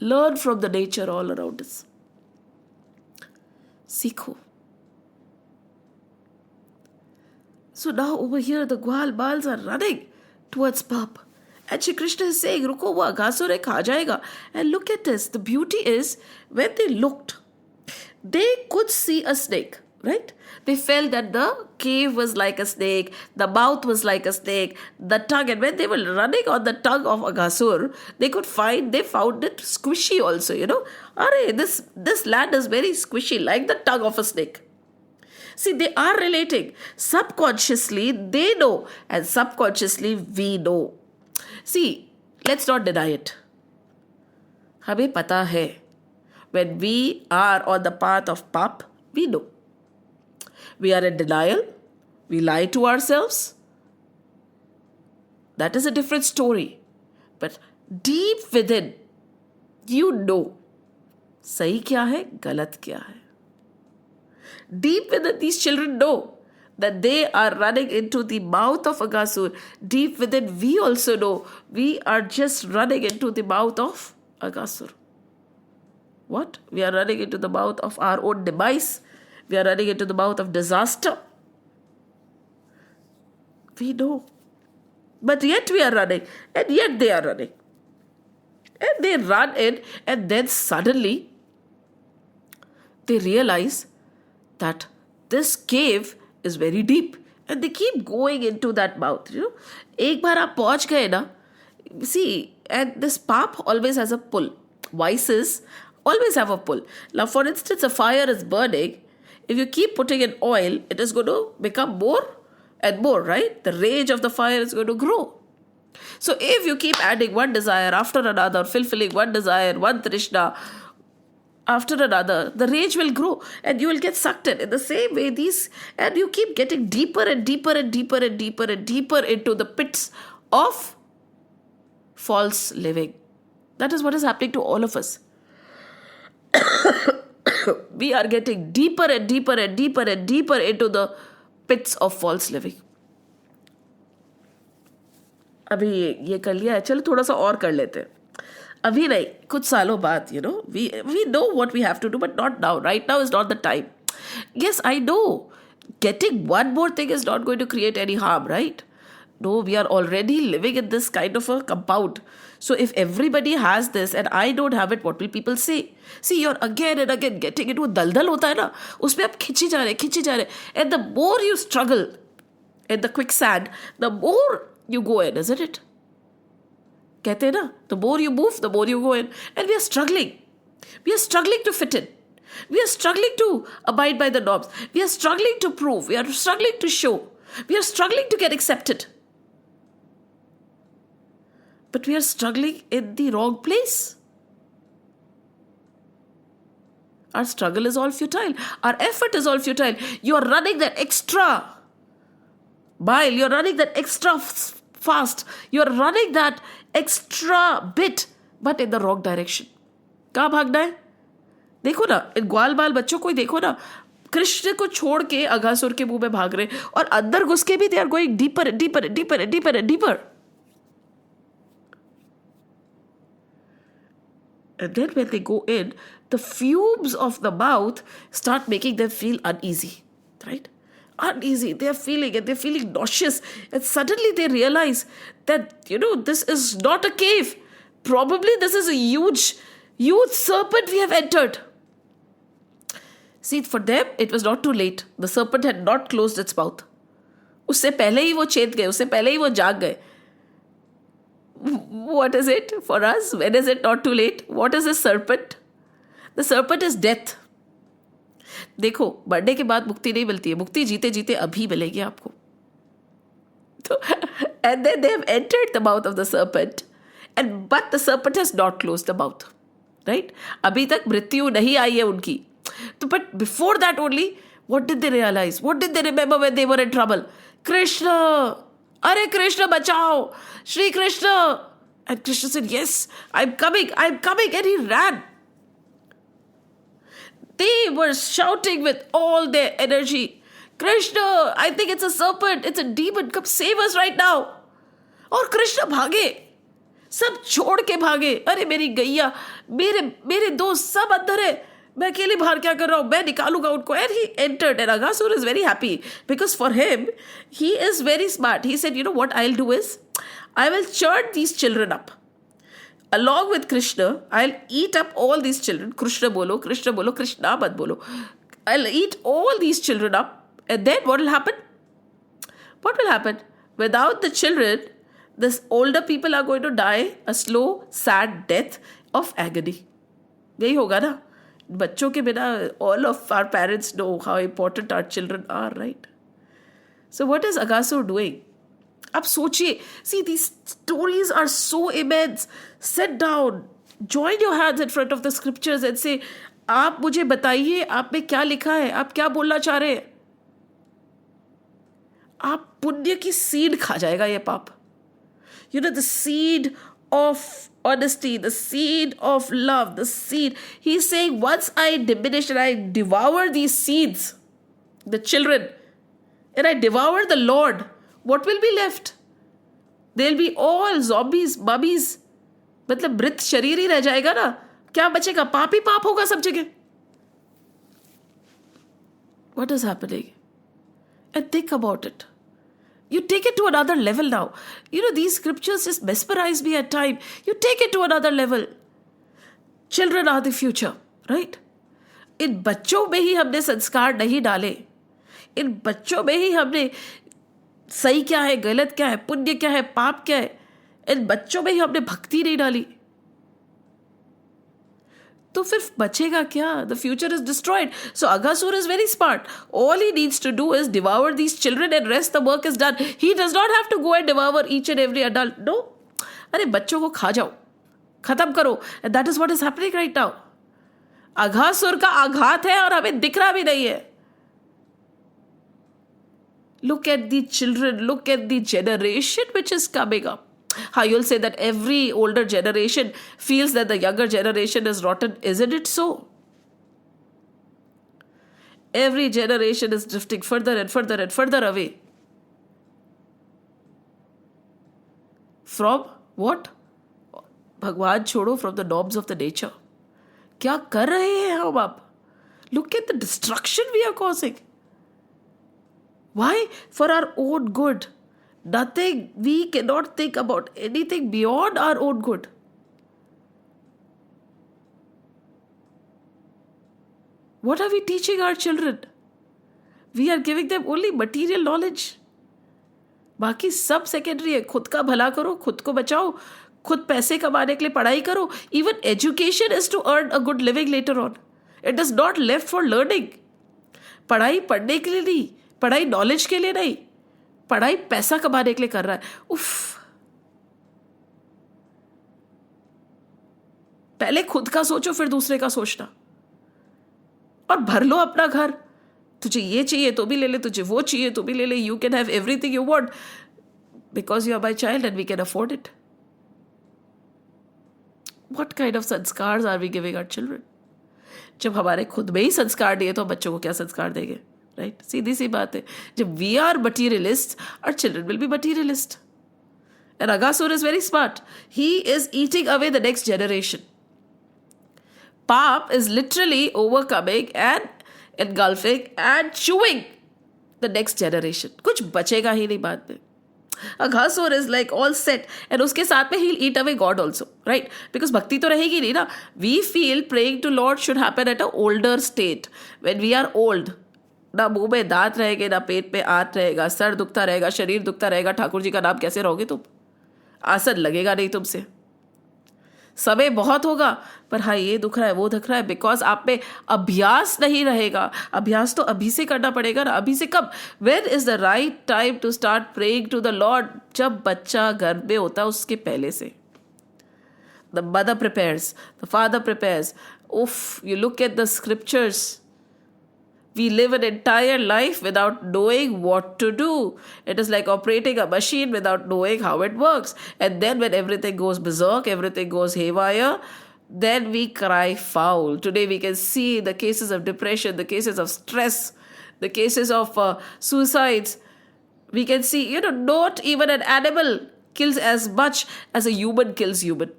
Learn from the nature all around us. सीखो. So now over here the Gwal Bals are running towards Pap. And Shri Krishna is saying, रुको वो अघासुर खा जाएगा. And look at this. The beauty is, when they looked, they could see a snake, right? They felt that the cave was like a snake, the mouth was like a snake, the tongue. And when they were running on the tongue of Aghasur, they found it squishy also, you know. Arey, this land is very squishy, like the tongue of a snake. See, they are relating. Subconsciously, they know, and subconsciously, we know. See, let's not deny it. हमें पता है. When we are on the path of Pap, we know. We are in denial. We lie to ourselves. That is a different story. But deep within, you know. सही क्या है, गलत क्या है. Deep within, these children know that they are running into the mouth of Aghasur. Deep within, we also know we are just running into the mouth of Aghasur. What? We are running into the mouth of our own demise. We are running into the mouth of disaster. We know. But yet we are running. And yet they are running. And they run in, and then suddenly they realize that this cave is very deep. And they keep going into that mouth. You know, एक बार आप पहुंच गए ना, see, and this Pap always has a pull. Vices always have a pull. Now, for instance, a fire is burning. If you keep putting in oil, it is going to become more and more, right? The rage of the fire is going to grow. So if you keep adding one desire after another, fulfilling one desire, one trishna after another, the rage will grow and you will get sucked in the same way and you keep getting deeper and deeper and deeper and deeper and deeper into the pits of false living. That is what is happening to all of us. We are getting deeper and deeper and deeper and deeper into the pits of false living. अभी ये कर लिया है, चलो थोड़ा सा और कर लेते हैं. अभी नहीं, कुछ सालों बाद, we know what we have to do, but not now. Right now is not the time. Yes, I know. Getting one more thing is not going to create any harm, right? No, we are already living in this kind of a compound. So if everybody has this and I don't have it, what will people say? See, you're again and again getting into, वो दलदल होता है ना, उसमें आप खिंची जा रहे, and the more you struggle in the quicksand, the more you go in, isn't it? कहते हैं ना, the more you move, the more you go in. And we are struggling. We are struggling to fit in. We are struggling to abide by the norms. We are struggling to prove. We are struggling to show. We are struggling to get accepted. But we are struggling in the wrong place. Our struggle is all futile. Our effort is all futile. You are running that extra mile. You are running that extra fast. You are running that extra bit, but in the wrong direction. कहाँ भागना है? देखो ना, इन ग्वाल बाल बच्चों को ही देखो ना, कृष्ण को छोड़ के अघासुर के मुंह में भाग रहे, और अंदर घुस के भी they are going deeper and deeper and deeper and deeper and deeper. And then when they go in, the fumes of the mouth start making them feel uneasy, right? Uneasy. They are feeling it. They're feeling nauseous. And suddenly they realize that, this is not a cave. Probably this is a huge serpent we have entered. See, for them, it was not too late. The serpent had not closed its mouth. उससे पहले ही वो चेत गए, उससे पहले ही वो जाग गए. What is it for us? When is it not too late? What is a serpent? The serpent is death. देखो, मरने के बाद मुक्ति नहीं मिलती है, मुक्ति जीते जीते अभी मिलेगी आपको. तो, and then they have entered the mouth of the serpent, but the serpent has not closed the mouth, right? अभी तक मृत्यु नहीं आई है उनकी. तो but before that only, what did they realize? What did they remember when they were in trouble? Krishna, अरे कृष्ण बचाओ, Shri Krishna. And Krishna said, yes, I'm coming, and he ran. They were shouting with all their energy, Krishna, I think it's a serpent, it's a demon, come save us right now. और कृष्ण भागे, सब छोड़ के भागे. अरे मेरी गैया, मेरे दोस्त सब अंदर है, मैं अकेले बाहर क्या कर रहा हूँ, मैं निकालूंगा उनको. And he entered, and Aghasur is very happy because for him, he is very smart. He said, what I'll do is, I will churn these children up. Along with Krishna, I'll eat up all these children. Krishna bolo, Krishna mat bolo. I'll eat all these children up. And then what will happen? What will happen? Without the children, these older people are going to die a slow, sad death of agony. यही होगा ना? बच्चों के बिना, all of our parents know how important our children are, right? So what is Aghasur doing? आप सोचिए, see, these stories are so immense. Sit down, join your hands in front of the scriptures and say, आप मुझे बताइए, आप में क्या लिखा है, आप क्या बोलना चाह रहे हैं. आप पुण्य की सीड खा जाएगा ये पाप. The seed of honesty, the seed of love, the seed. He's saying, once I diminish and I devour these seeds, the children, and I devour the Lord, what will be left? They'll be all zombies, mummies. मतलब मृत शरीर ही रह जाएगा ना. क्या बचेगा? पाप ही पाप होगा सब जगह. What is happening? And think about it. You take it to another level now. These scriptures just mesmerize me at times. You take it to another level. Children are the future, right? इन बच्चों में ही हमने संस्कार नहीं डाले. इन बच्चों में ही हमने सही क्या है, गलत क्या है, पुण्य क्या है, पाप क्या है, इन बच्चों में ही हमने भक्ति नहीं डाली, तो फिर बचेगा क्या? The future is destroyed. So Aghasur is very smart. All he needs to do is devour these children and rest the work is done. He does not have to go and devour each and every adult. No. अरे बच्चों को खा जाओ, खत्म करो. And that is what is happening right now. Aghasur का आघात है और हमें दिख रहा भी नहीं है. Look at the children, look at the generation which is coming up. How you'll say that every older generation feels that the younger generation is rotten. Isn't it so? Every generation is drifting further and further and further away. From what? भगवान छोड़ो, from the norms of the nature. क्या कर रहे हैं हम आप? Look at the destruction we are causing. Why? For our own good. Nothing, we cannot think about anything beyond our own good. What are we teaching our children? We are giving them only material knowledge. बाकी सब secondary है. खुद का भला करो, खुद को बचाओ, खुद पैसे कमाने के लिए पढ़ाई करो. Even education is to earn a good living later on. It is not left for learning. पढ़ाई पढ़ने के लिए नहीं, पढ़ाई नॉलेज के लिए नहीं, पढ़ाई पैसा कमाने के लिए कर रहा है. उफ. पहले खुद का सोचो, फिर दूसरे का सोचना. और भर लो अपना घर. तुझे ये चाहिए तो भी ले ले, तुझे वो चाहिए तो भी ले ले. You can have everything you want because you are my child and we can afford it. What kind of sanskar are we giving our children? जब हमारे खुद में ही संस्कार दिए तो बच्चों को क्या संस्कार देंगे? राइट? सीधी सी बात है. जब we are materialist, our children will be materialist. And Aghasur is very smart. He is eating away the next generation. Paap is literally overcoming and engulfing and chewing the next generation. कुछ बचेगा ही नहीं बाद में. Aghasur is like all set, and उसके साथ में he'll eat away God also, right? Because भक्ति तो रहेगी नहीं ना. We feel praying to Lord should happen at a older state, when we are old. ना मुंह में दांत रहेंगे, ना पेट में आंत रहेगा, सर दुखता रहेगा, शरीर दुखता रहेगा. ठाकुर जी का नाम कैसे रहोगे तुम? आसन लगेगा नहीं तुमसे. समय बहुत होगा, पर हाँ ये दुख रहा है, वो दुख रहा है, बिकॉज आप में अभ्यास नहीं रहेगा. अभ्यास तो अभी से करना पड़ेगा ना. अभी से कब? When is the right time to start praying to the lord? जब बच्चा गर्भ में होता है उसके पहले से. The mother prepares, the father prepares. उफ, you look at the scriptures. We live an entire life without knowing what to do. It is like operating a machine without knowing how it works. And then when everything goes berserk, everything goes haywire, then we cry foul. Today we can see the cases of depression, the cases of stress, the cases of suicides. We can see, not even an animal kills as much as a human kills human.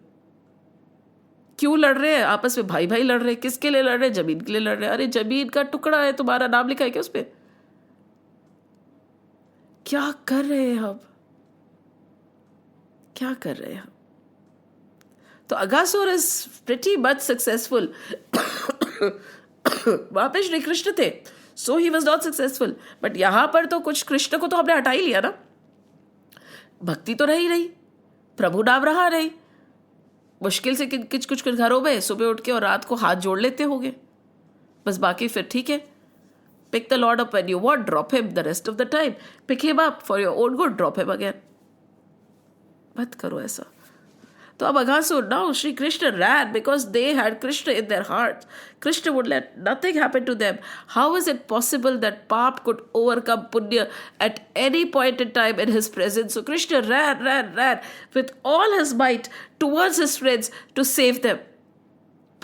क्यों लड़ रहे हैं आपस में? भाई भाई लड़ रहे हैं. किसके लिए लड़ रहे हैं? जमीन के लिए लड़ रहे हैं. अरे जमीन का टुकड़ा है, तुम्हारा नाम लिखा है क्या उस पे? क्या कर रहे हैं हम? क्या कर रहे हैं हम? तो Aghasur is pretty much successful. वहां पे श्री कृष्ण थे, so he was not successful. But यहां पर तो कुछ कृष्ण को तो हमने हटा ही लिया ना. भक्ति तो रही नहीं, प्रभु नाम रहा नहीं. मुश्किल से कुछ घरों में सुबह उठ के और रात को हाथ जोड़ लेते होंगे बस. बाकी फिर ठीक है. Pick the lord up when you want, drop him the rest of the time. Pick him up for your own good, drop him again. मत करो ऐसा. तो अब Aghasur, now Sri Krishna ran because they had Krishna in their hearts. Krishna would let nothing happen to them. How is it possible that Paap could overcome Punya at any point in time in his presence? So Krishna ran with all his might towards his friends to save them.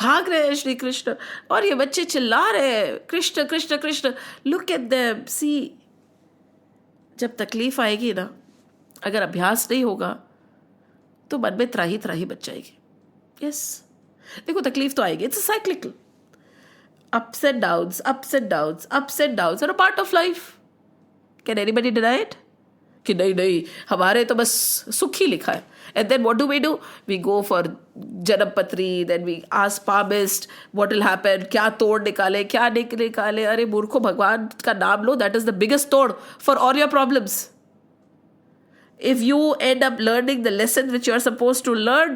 भाग रहे हैं श्री कृष्ण और ये बच्चे चिल्ला रहे हैं, Krishna Krishna Krishna. Look at them, see. जब तकलीफ आएगी ना, अगर अभ्यास नहीं होगा तो मन में त्राही त्राही बच जाएगी. यस, देखो तकलीफ तो आएगी. It's cyclical. Ups and downs, ups and downs, ups and downs are a part of life. Can anybody deny it? कि नहीं हमारे तो बस सुख ही लिखा है. And then what do? We go for Janapatri, then we ask palmist what will happen, क्या तोड़ निकाले, क्या निकाले. अरे मूर्खो, भगवान का नाम लो. That is the biggest तोड़ for all your problems. If you end up learning the lesson which you are supposed to learn,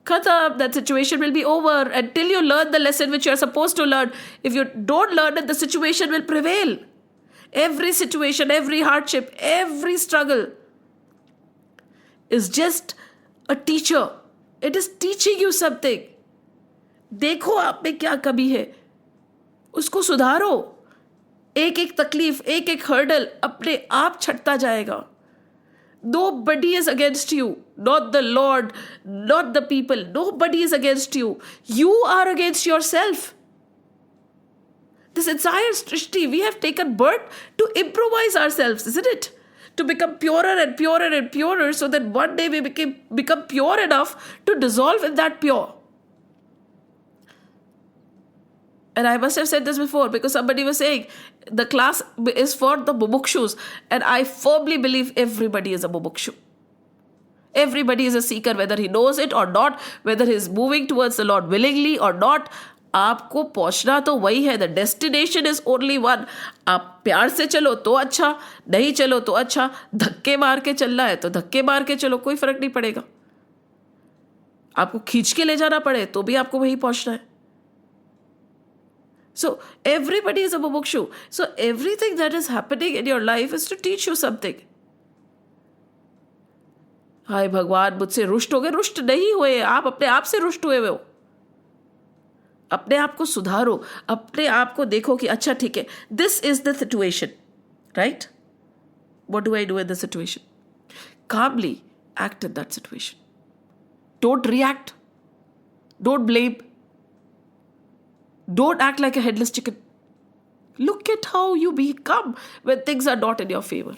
khatam, that situation will be over until you learn the lesson which you are supposed to learn. If you don't learn it, the situation will prevail. Every situation, every hardship, every struggle is just a teacher. It is teaching you something. देखो आप में क्या कमी है, उसको सुधारो. एक एक तकलीफ, एक एक हर्डल अपने आप छटता जाएगा. Nobody is against you, not the Lord, not the people. Nobody is against you. You are against yourself. This entire srishti, we have taken birth to improvise ourselves, isn't it? to become purer and purer and purer, so that one day we become pure enough to dissolve in that pure. And I must have said this before, because somebody was saying the class is for the mumukshus, and I firmly believe everybody is a mumukshu. Everybody is a seeker, whether he knows it or not, whether he is moving towards the Lord willingly or not. आपको पहुंचना तो वही है. The destination is only one. आप प्यार से चलो तो अच्छा, नहीं चलो तो अच्छा. धक्के मार के चलना है तो धक्के मार के चलो, कोई फर्क नहीं पड़ेगा. आपको खींच के ले जाना पड़े तो भी आपको वहीं पहुंचना है. So everybody is a mumukshu. So everything that is happening in your life is to teach you something. हाय भगवान मुझसे रुष्ट हो गए. रुष्ट नहीं हुए, आप अपने आप से रुष्ट हुए हो. अपने आप को सुधारो, अपने आप को देखो कि अच्छा ठीक है, this is the situation, right? What do I do in the situation? Calmly act in that situation. Don't react. Don't blame. Don't act like a headless chicken. Look at how you become when things are not in your favor.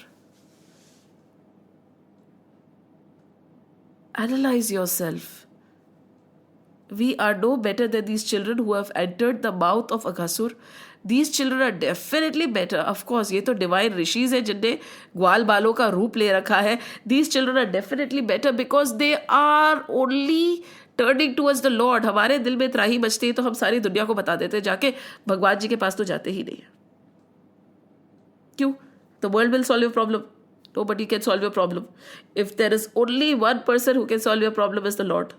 Analyze yourself. We are no better than these children who have entered the mouth of Aghasur. These children are definitely better. Of course, ये तो divine rishis है जिनने ग्वाल बालों का रूप ले रखा है. These children are definitely better because they are only turning towards the Lord. हमारे दिल में त्राही बचती है तो हम सारी दुनिया को बता देते हैं, जाके भगवान जी के पास तो जाते ही नहीं है. क्यों? The world will solve your problem. Nobody can solve your problem. If there is only one person who can solve your problem is the Lord.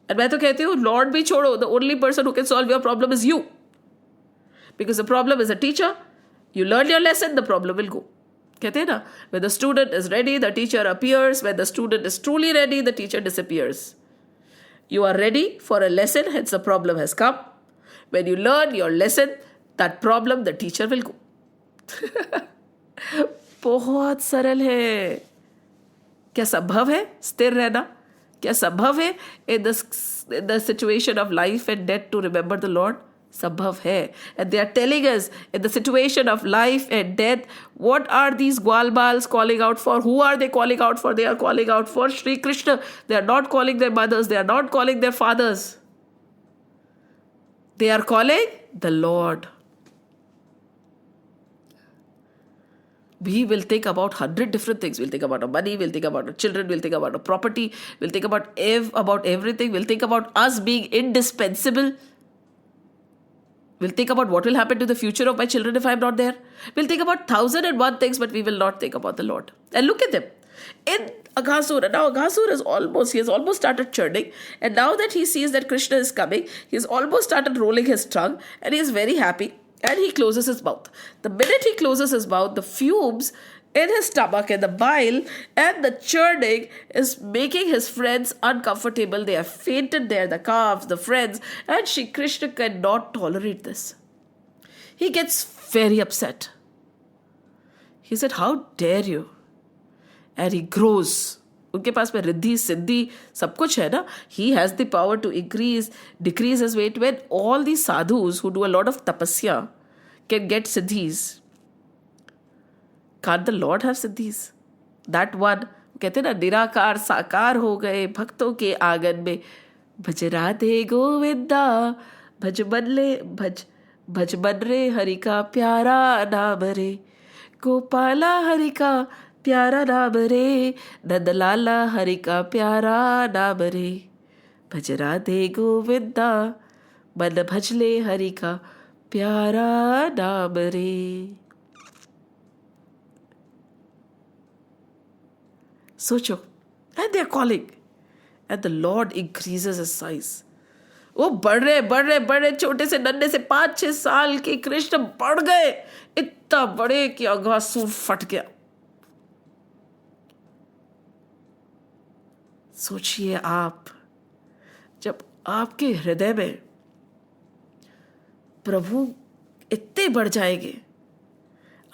And मैं तो कहती हूँ Lord भी छोड़ो, the only person who can solve your problem is you. Because the problem is a teacher. You learn your lesson, the problem will go. कहते हैं ना, when the student is ready, the teacher appears. When the student is truly ready, the teacher disappears. You are ready for a lesson, hence the problem has come. When you learn your lesson, that problem, the teacher will go. बहुत सरल है. क्या संभव है स्थिर रहना? क्या संभव है in the situation of life and death to remember the Lord? संभव है. And they are telling us in the situation of life and death, what are these Gwalbals calling out for? Who are they calling out for? They are calling out for Sri Krishna. They are not calling their mothers. They are not calling their fathers. They are calling the Lord. We will think about 100 different things. We'll think about our money. We'll think about our children. We'll think about our property. We'll think about everything. We'll think about us being indispensable. We'll think about what will happen to the future of my children if I'm not there. We'll think about 1,001 things, but we will not think about the Lord. And look at them. In Aghasur, and now Aghasur he has almost started churning. And now that he sees that Krishna is coming, he's almost started rolling his tongue and he is very happy. And he closes his mouth. The minute he closes his mouth, the fumes in his stomach and the bile and the churning is making his friends uncomfortable. They have fainted there, the calves, the friends, and Shri Krishna cannot tolerate this. He gets very upset. He said, how dare you? And he grows. उनके पास में रिद्धि सिद्धि सब कुछ है ना. He has the power to decrease his weight. When all these sadhus who do a lot of tapasya can get siddhis, can't the Lord have siddhis? That one, कहते हैं ना, निराकार साकार हो गए भक्तों के आंगन में. भज राधे गोविंदा, भज बन रे हरि का प्यारा नाम रे, गोपाला हरि का प्यारा नाम रे, नंदलाला हरि का प्यारा नाम रे. भज राधे गोविंदा, मन भजले हरि का प्यारा नाम रे. सोचो. And they are calling. And the Lord increases his size. वो बढ़ रहे छोटे से नन्हे से 5-6 साल के कृष्ण बढ़ गए इतना बड़े कि अघासुर फट गया. सोचिए आप, जब आपके हृदय में प्रभु इतने बढ़ जाएंगे,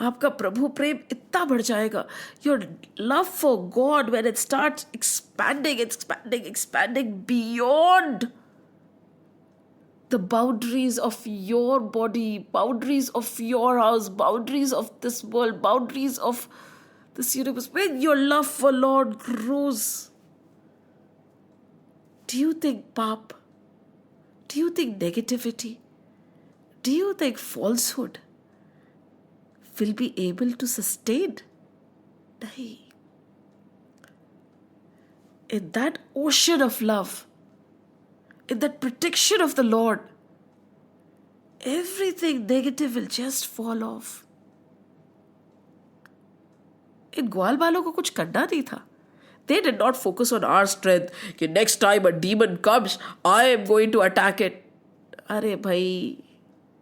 आपका प्रभु प्रेम इतना बढ़ जाएगा, your love for God when it starts expanding beyond the boundaries of your body, boundaries of your house, boundaries of this world, boundaries of this universe, when your love for Lord grows, do you think paap? Do you think negativity? Do you think falsehood will be able to sustain? Nahi. In that ocean of love, in that protection of the Lord, everything negative will just fall off. इन ग्वाल बालों को कुछ करना नहीं था. They did not focus on our strength. कि next time a demon comes, I am going to attack it. अरे भाई,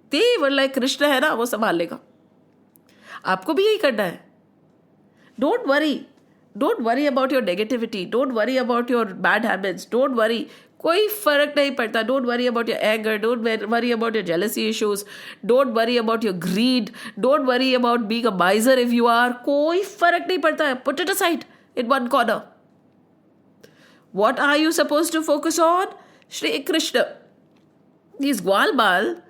they were like कृष्ण है ना, वो संभाल लेगा. आपको भी यही करना है. Don't worry. Don't worry about your negativity. Don't worry about your bad habits. Don't worry. कोई फर्क नहीं पड़ता. Don't worry about your anger. Don't worry about your jealousy issues. Don't worry about your greed. Don't worry about being a miser if you are. कोई फर्क नहीं पड़ता है. Put it aside in one corner. What are you supposed to focus on? Shri Krishna. These Gwalbal,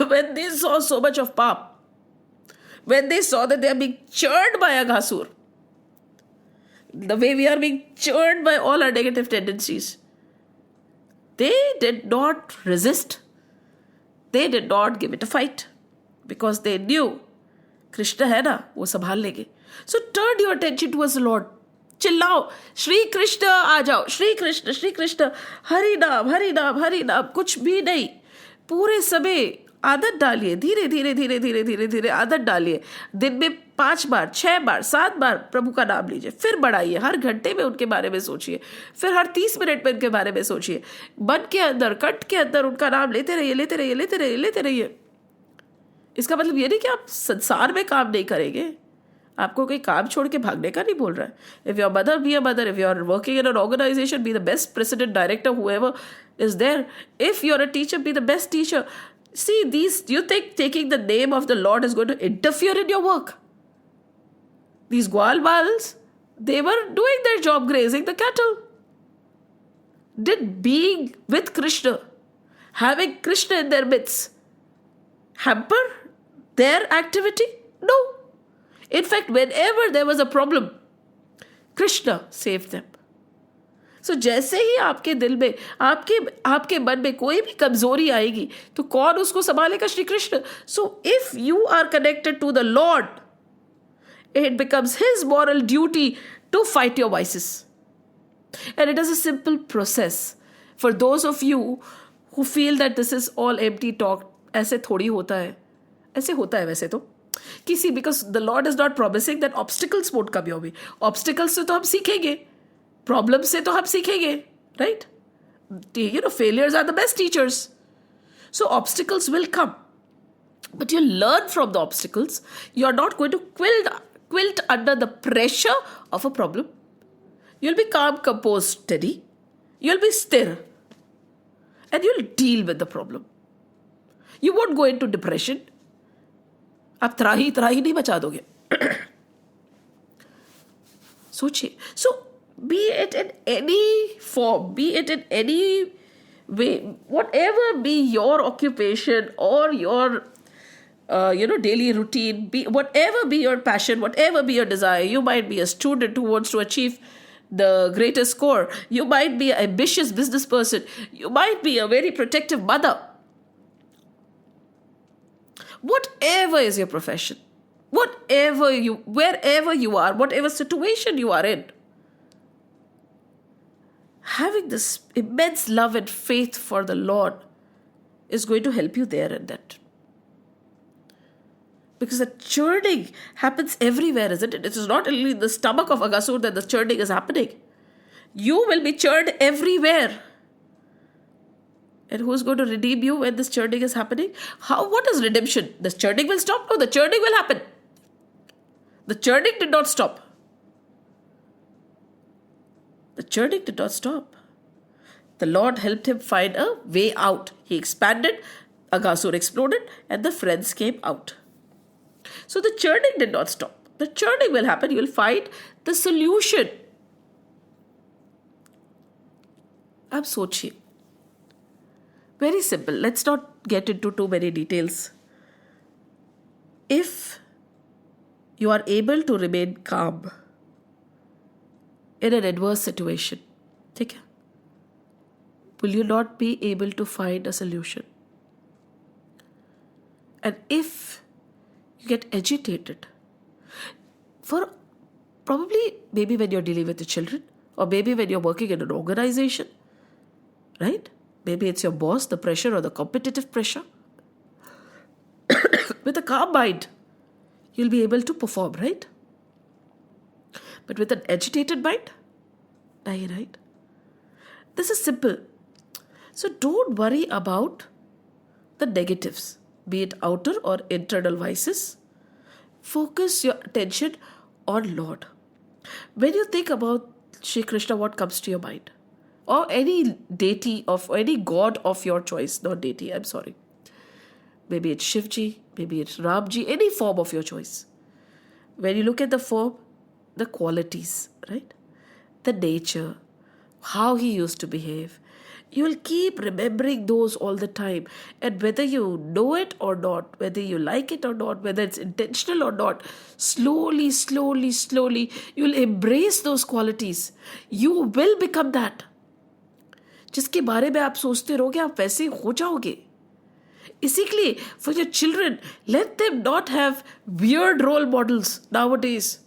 when they saw so much of paap, when they saw that they are being churned by Aghasur, the way we are being churned by all our negative tendencies, they did not resist. They did not give it a fight because they knew Krishna hai na, wo संभाल लेंगे. So turn your attention towards the Lord. चिल्लाओ, Shri Krishna आ जाओ, श्री कृष्ण, हरि नाम, हरि नाम, हरि नाम. कुछ भी नहीं, पूरे समय आदत डालिए. धीरे धीरे धीरे धीरे धीरे धीरे आदत डालिए. दिन में 5 बार, 6 बार, 7 बार प्रभु का नाम लीजिए. फिर बढ़ाइए. हर घंटे में उनके बारे में सोचिए. फिर हर 30 मिनट में उनके बारे में सोचिए. मन के अंदर, कंठ के अंदर उनका नाम लेते रहिए, लेते रहिए, लेते रहिए, लेते रहिए. इसका मतलब ये नहीं कि आप संसार में काम नहीं करेंगे. आपको कोई काम छोड़ के भागने का नहीं बोल रहा है. If your mother, be a mother. If you are working in an organisation, be the best president, director, whoever is there. If you're a teacher, be the best teacher. See, these, do you think taking the name of the Lord is going to interfere in your work? These Gwalbals, they were doing their job, grazing the cattle. Did being with Krishna, having Krishna in their midst, hamper their activity? No. In fact, whenever there was a problem, Krishna saved them. So जैसे ही आपके दिल में, आपके मन में कोई भी कमजोरी आएगी, तो कौन उसको संभालेगा? Shri Krishna. So if you are connected to the Lord, it becomes His moral duty to fight your vices. And it is a simple process. For those of you who feel that this is all empty talk, ऐसे थोड़ी होता है. ऐसे होता है वैसे तो. Because the Lord is not promising that obstacles won't come your way. Obstacles से तो हम सीखेंगे. Problems से तो हम सीखेंगे. Right? Failures are the best teachers. So obstacles will come. But you learn from the obstacles. You are not going to quilt under the pressure of a problem. You'll be calm, composed, steady. You'll be still. And you'll deal with the problem. You won't go into depression. आप त्राही नहीं बचा दोगे. सोचिए. So be it in any form, be it in any way, whatever be your occupation or your daily routine, whatever be your passion, whatever be your desire. You might be a student who wants to achieve the greatest score. You might be an ambitious business person. You might be a very protective mother. Whatever is your profession, wherever you are, whatever situation you are in, having this immense love and faith for the Lord is going to help you there in that. Because the churning happens everywhere, isn't it? It is not only in the stomach of Aghasur that the churning is happening. You will be churned everywhere. And who's going to redeem you when this churning is happening? What is redemption? The churning will stop? No, the churning will happen. The churning did not stop. The churning did not stop. The Lord helped him find a way out. He expanded, Aghasur exploded, and the friends came out. So the churning did not stop. The churning will happen. You will find the solution. Ab sochiye. Very simple. Let's not get into too many details. If you are able to remain calm in an adverse situation, ठीक है? Will you not be able to find a solution? And if you get agitated, for probably maybe when you're dealing with the children, or maybe when you're working in an organization, right? Maybe it's your boss, the pressure or the competitive pressure. With a calm mind, you'll be able to perform, right? But with an agitated mind, right? This is simple. So don't worry about the negatives, be it outer or internal vices. Focus your attention on Lord. When you think about Shri Krishna, what comes to your mind? Or any deity of any god of your choice, not deity, I'm sorry. Maybe it's Shivji, maybe it's Ramji, any form of your choice. When you look at the form, the qualities, right? The nature, how he used to behave. You will keep remembering those all the time. And whether you know it or not, whether you like it or not, whether it's intentional or not, slowly, slowly, slowly, you will embrace those qualities. You will become that. जिसके बारे में आप सोचते रहोगे, आप वैसे हो जाओगे. इसीलिए for your children, let them not have weird role models nowadays.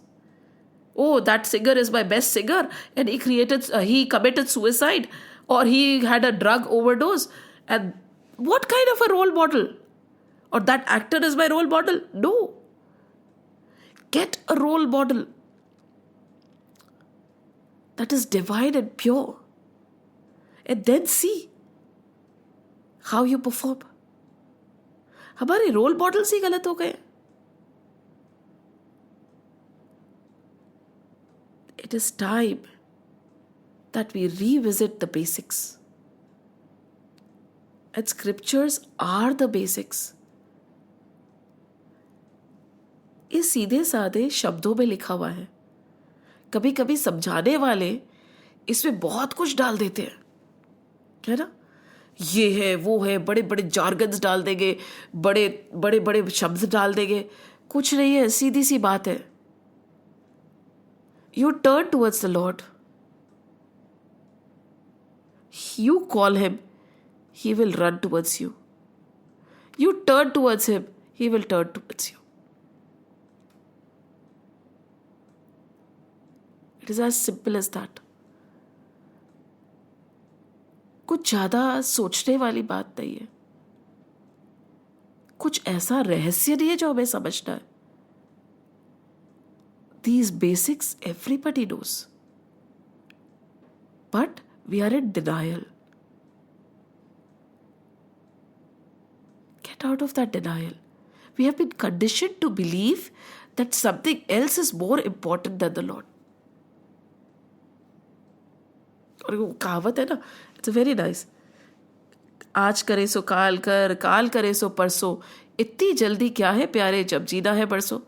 Oh, that singer is my best singer, and he committed suicide, or he had a drug overdose. And what kind of a role model? Or that actor is my role model? No. Get a role model that is divine and pure, and then see how you perform. हमारे role models ही गलत हो गए. It is time that we revisit the basics. And scriptures are the basics. ये सीधे साधे शब्दों में लिखा हुआ है. कभी कभी समझाने वाले इसमें बहुत कुछ डाल देते हैं, है ना? ये है, वो है, बड़े बड़े जार्गन्स डाल देंगे, बड़े बड़े बड़े शब्द डाल देंगे. कुछ नहीं है, सीधी सी बात है. You turn towards the Lord. You call him, he will run towards you. You turn towards him, he will turn towards you. It is as simple as that. कुछ ज़्यादा सोचने वाली बात नहीं है. कुछ ऐसा रहस्य नहीं है जो हमें समझना है. These basics everybody knows. But we are in denial. Get out of that denial. We have been conditioned to believe that something else is more important than the Lord. और वो कहावत है ना, इट्स वेरी नाइस. आज करे सो काल कर, काल करे सो परसों, इतनी जल्दी क्या है प्यारे, जब जीना है बरसों.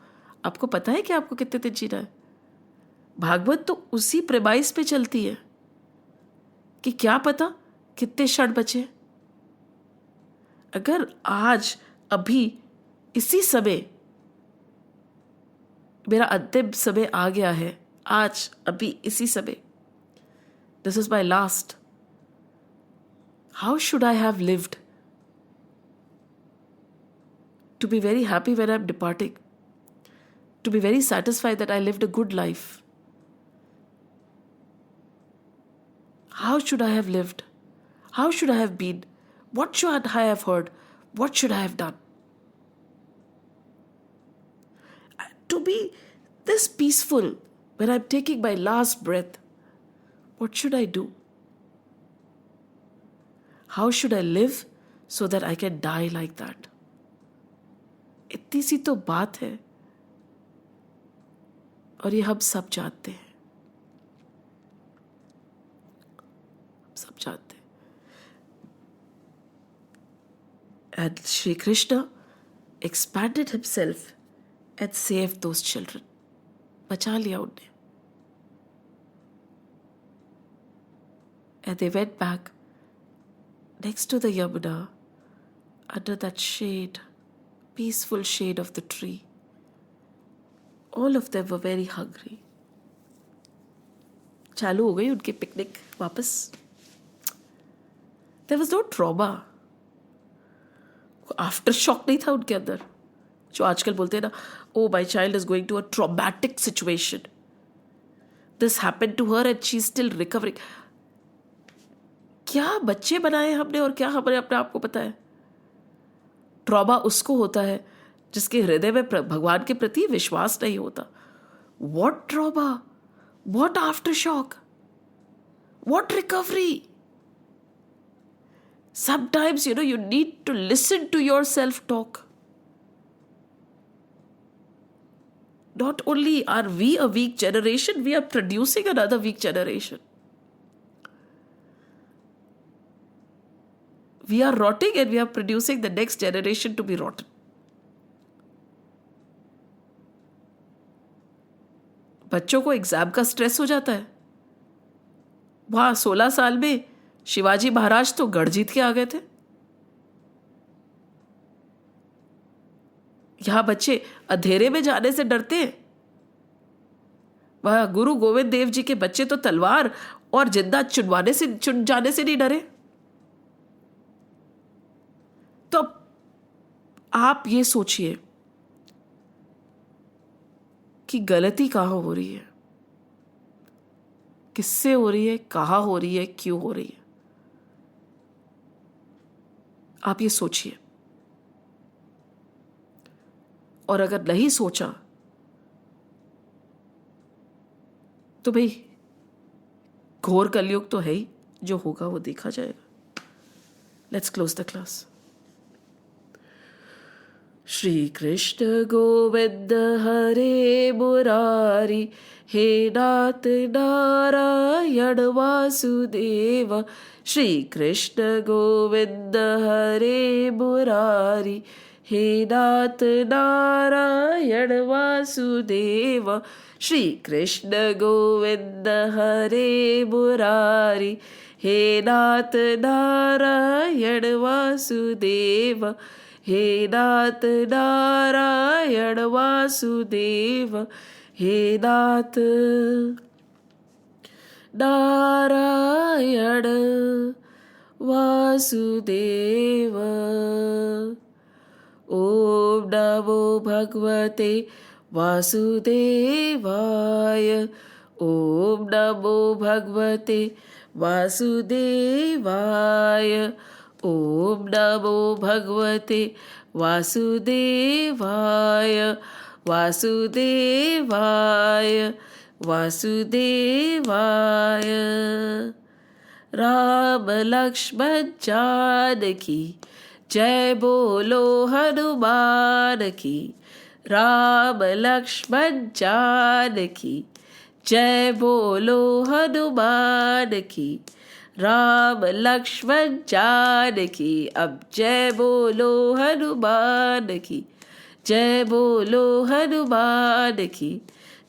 आपको पता है कि आपको कितने दिन जीना है? भागवत तो उसी प्रेमाइस पे चलती है कि क्या पता कितने क्षण बचे. अगर आज अभी इसी समय मेरा अंतिम समय आ गया है, आज अभी इसी समय, this is my last, how should I have lived to be very happy when I'm departing, to be very satisfied that I lived a good life? How should I have lived? How should I have been? What should I have heard? What should I have done? To be this peaceful when I'm taking my last breath, what should I do? How should I live so that I can die like that? इतनी सी तो बात है और ये हम सब जानते हैं. सब जानते हैं. And Shri Krishna expanded himself and saved those children. बचा लिया उन्हें. And they went back next to the Yamuna, under that shade, peaceful shade of the tree. All of them were very hungry. चालू हो गई उनकी picnic वापस. There was no trauma. After shock नहीं था उनके अंदर, जो आजकल बोलते हैं ना, oh my child is going to a traumatic situation, this happened to her and she is still recovering. क्या बच्चे बनाए हमने और क्या हमें अपने आप को पता है. ट्रॉमा उसको होता है जिसके हृदय में भगवान के प्रति विश्वास नहीं होता. What trauma, what after shock, what recovery. Sometimes, you need to listen to your self-talk. Not only are we a weak generation, we are producing another weak generation. We are rotting and we are producing the next generation to be rotten. बच्चों को exam का stress हो जाता है. वहाँ 16 साल में शिवाजी महाराज तो गढ़ जीत के आ गए थे. यहां बच्चे अंधेरे में जाने से डरते हैं. वह गुरु गोविंद देव जी के बच्चे तो तलवार और जिंदा चुन जाने से नहीं डरे. तो आप ये सोचिए कि गलती कहां हो रही है, किससे हो रही है, कहां हो रही है, क्यों हो रही है. आप ये सोचिए. और अगर नहीं सोचा तो भाई घोर कलयुग तो है ही, जो होगा वो देखा जाएगा. Let's close the class. Shri Krishna Govind Hare Murari, हे नाथ नारायण वासुदेव. श्री कृष्ण गोविंद हरे मुरारी, हे नाथ नारायण वासुदेव. श्री कृष्ण गोविंद हरे मुरारी, हे नाथ नारायण वासुदेव. हे नाथ नारायण वासुदेव. हे नाथ नारायण वासुदेव. ओम नमो भगवते वासुदेवाय. ओम नमो भगवते वासुदेवाय. ओम नमो भगवते वासुदेवाय. वासुदेवाय वासुदेवाय. राम लक्ष्मण जानकी जय बोलो हनुमान की. राम लक्ष्मण जानकी जय बोलो हनुमान की. राम लक्ष्मण जानकी अब जय बोलो हनुमान की. जय बोलो हनुमान की.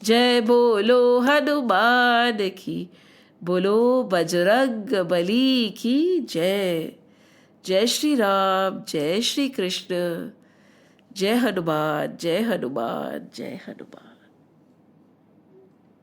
जय बोलो हनुमान की. बोलो बजरंग बली की जय. जय श्री राम, जय श्री कृष्ण, जय हनुमान, जय हनुमान, जय हनुमान.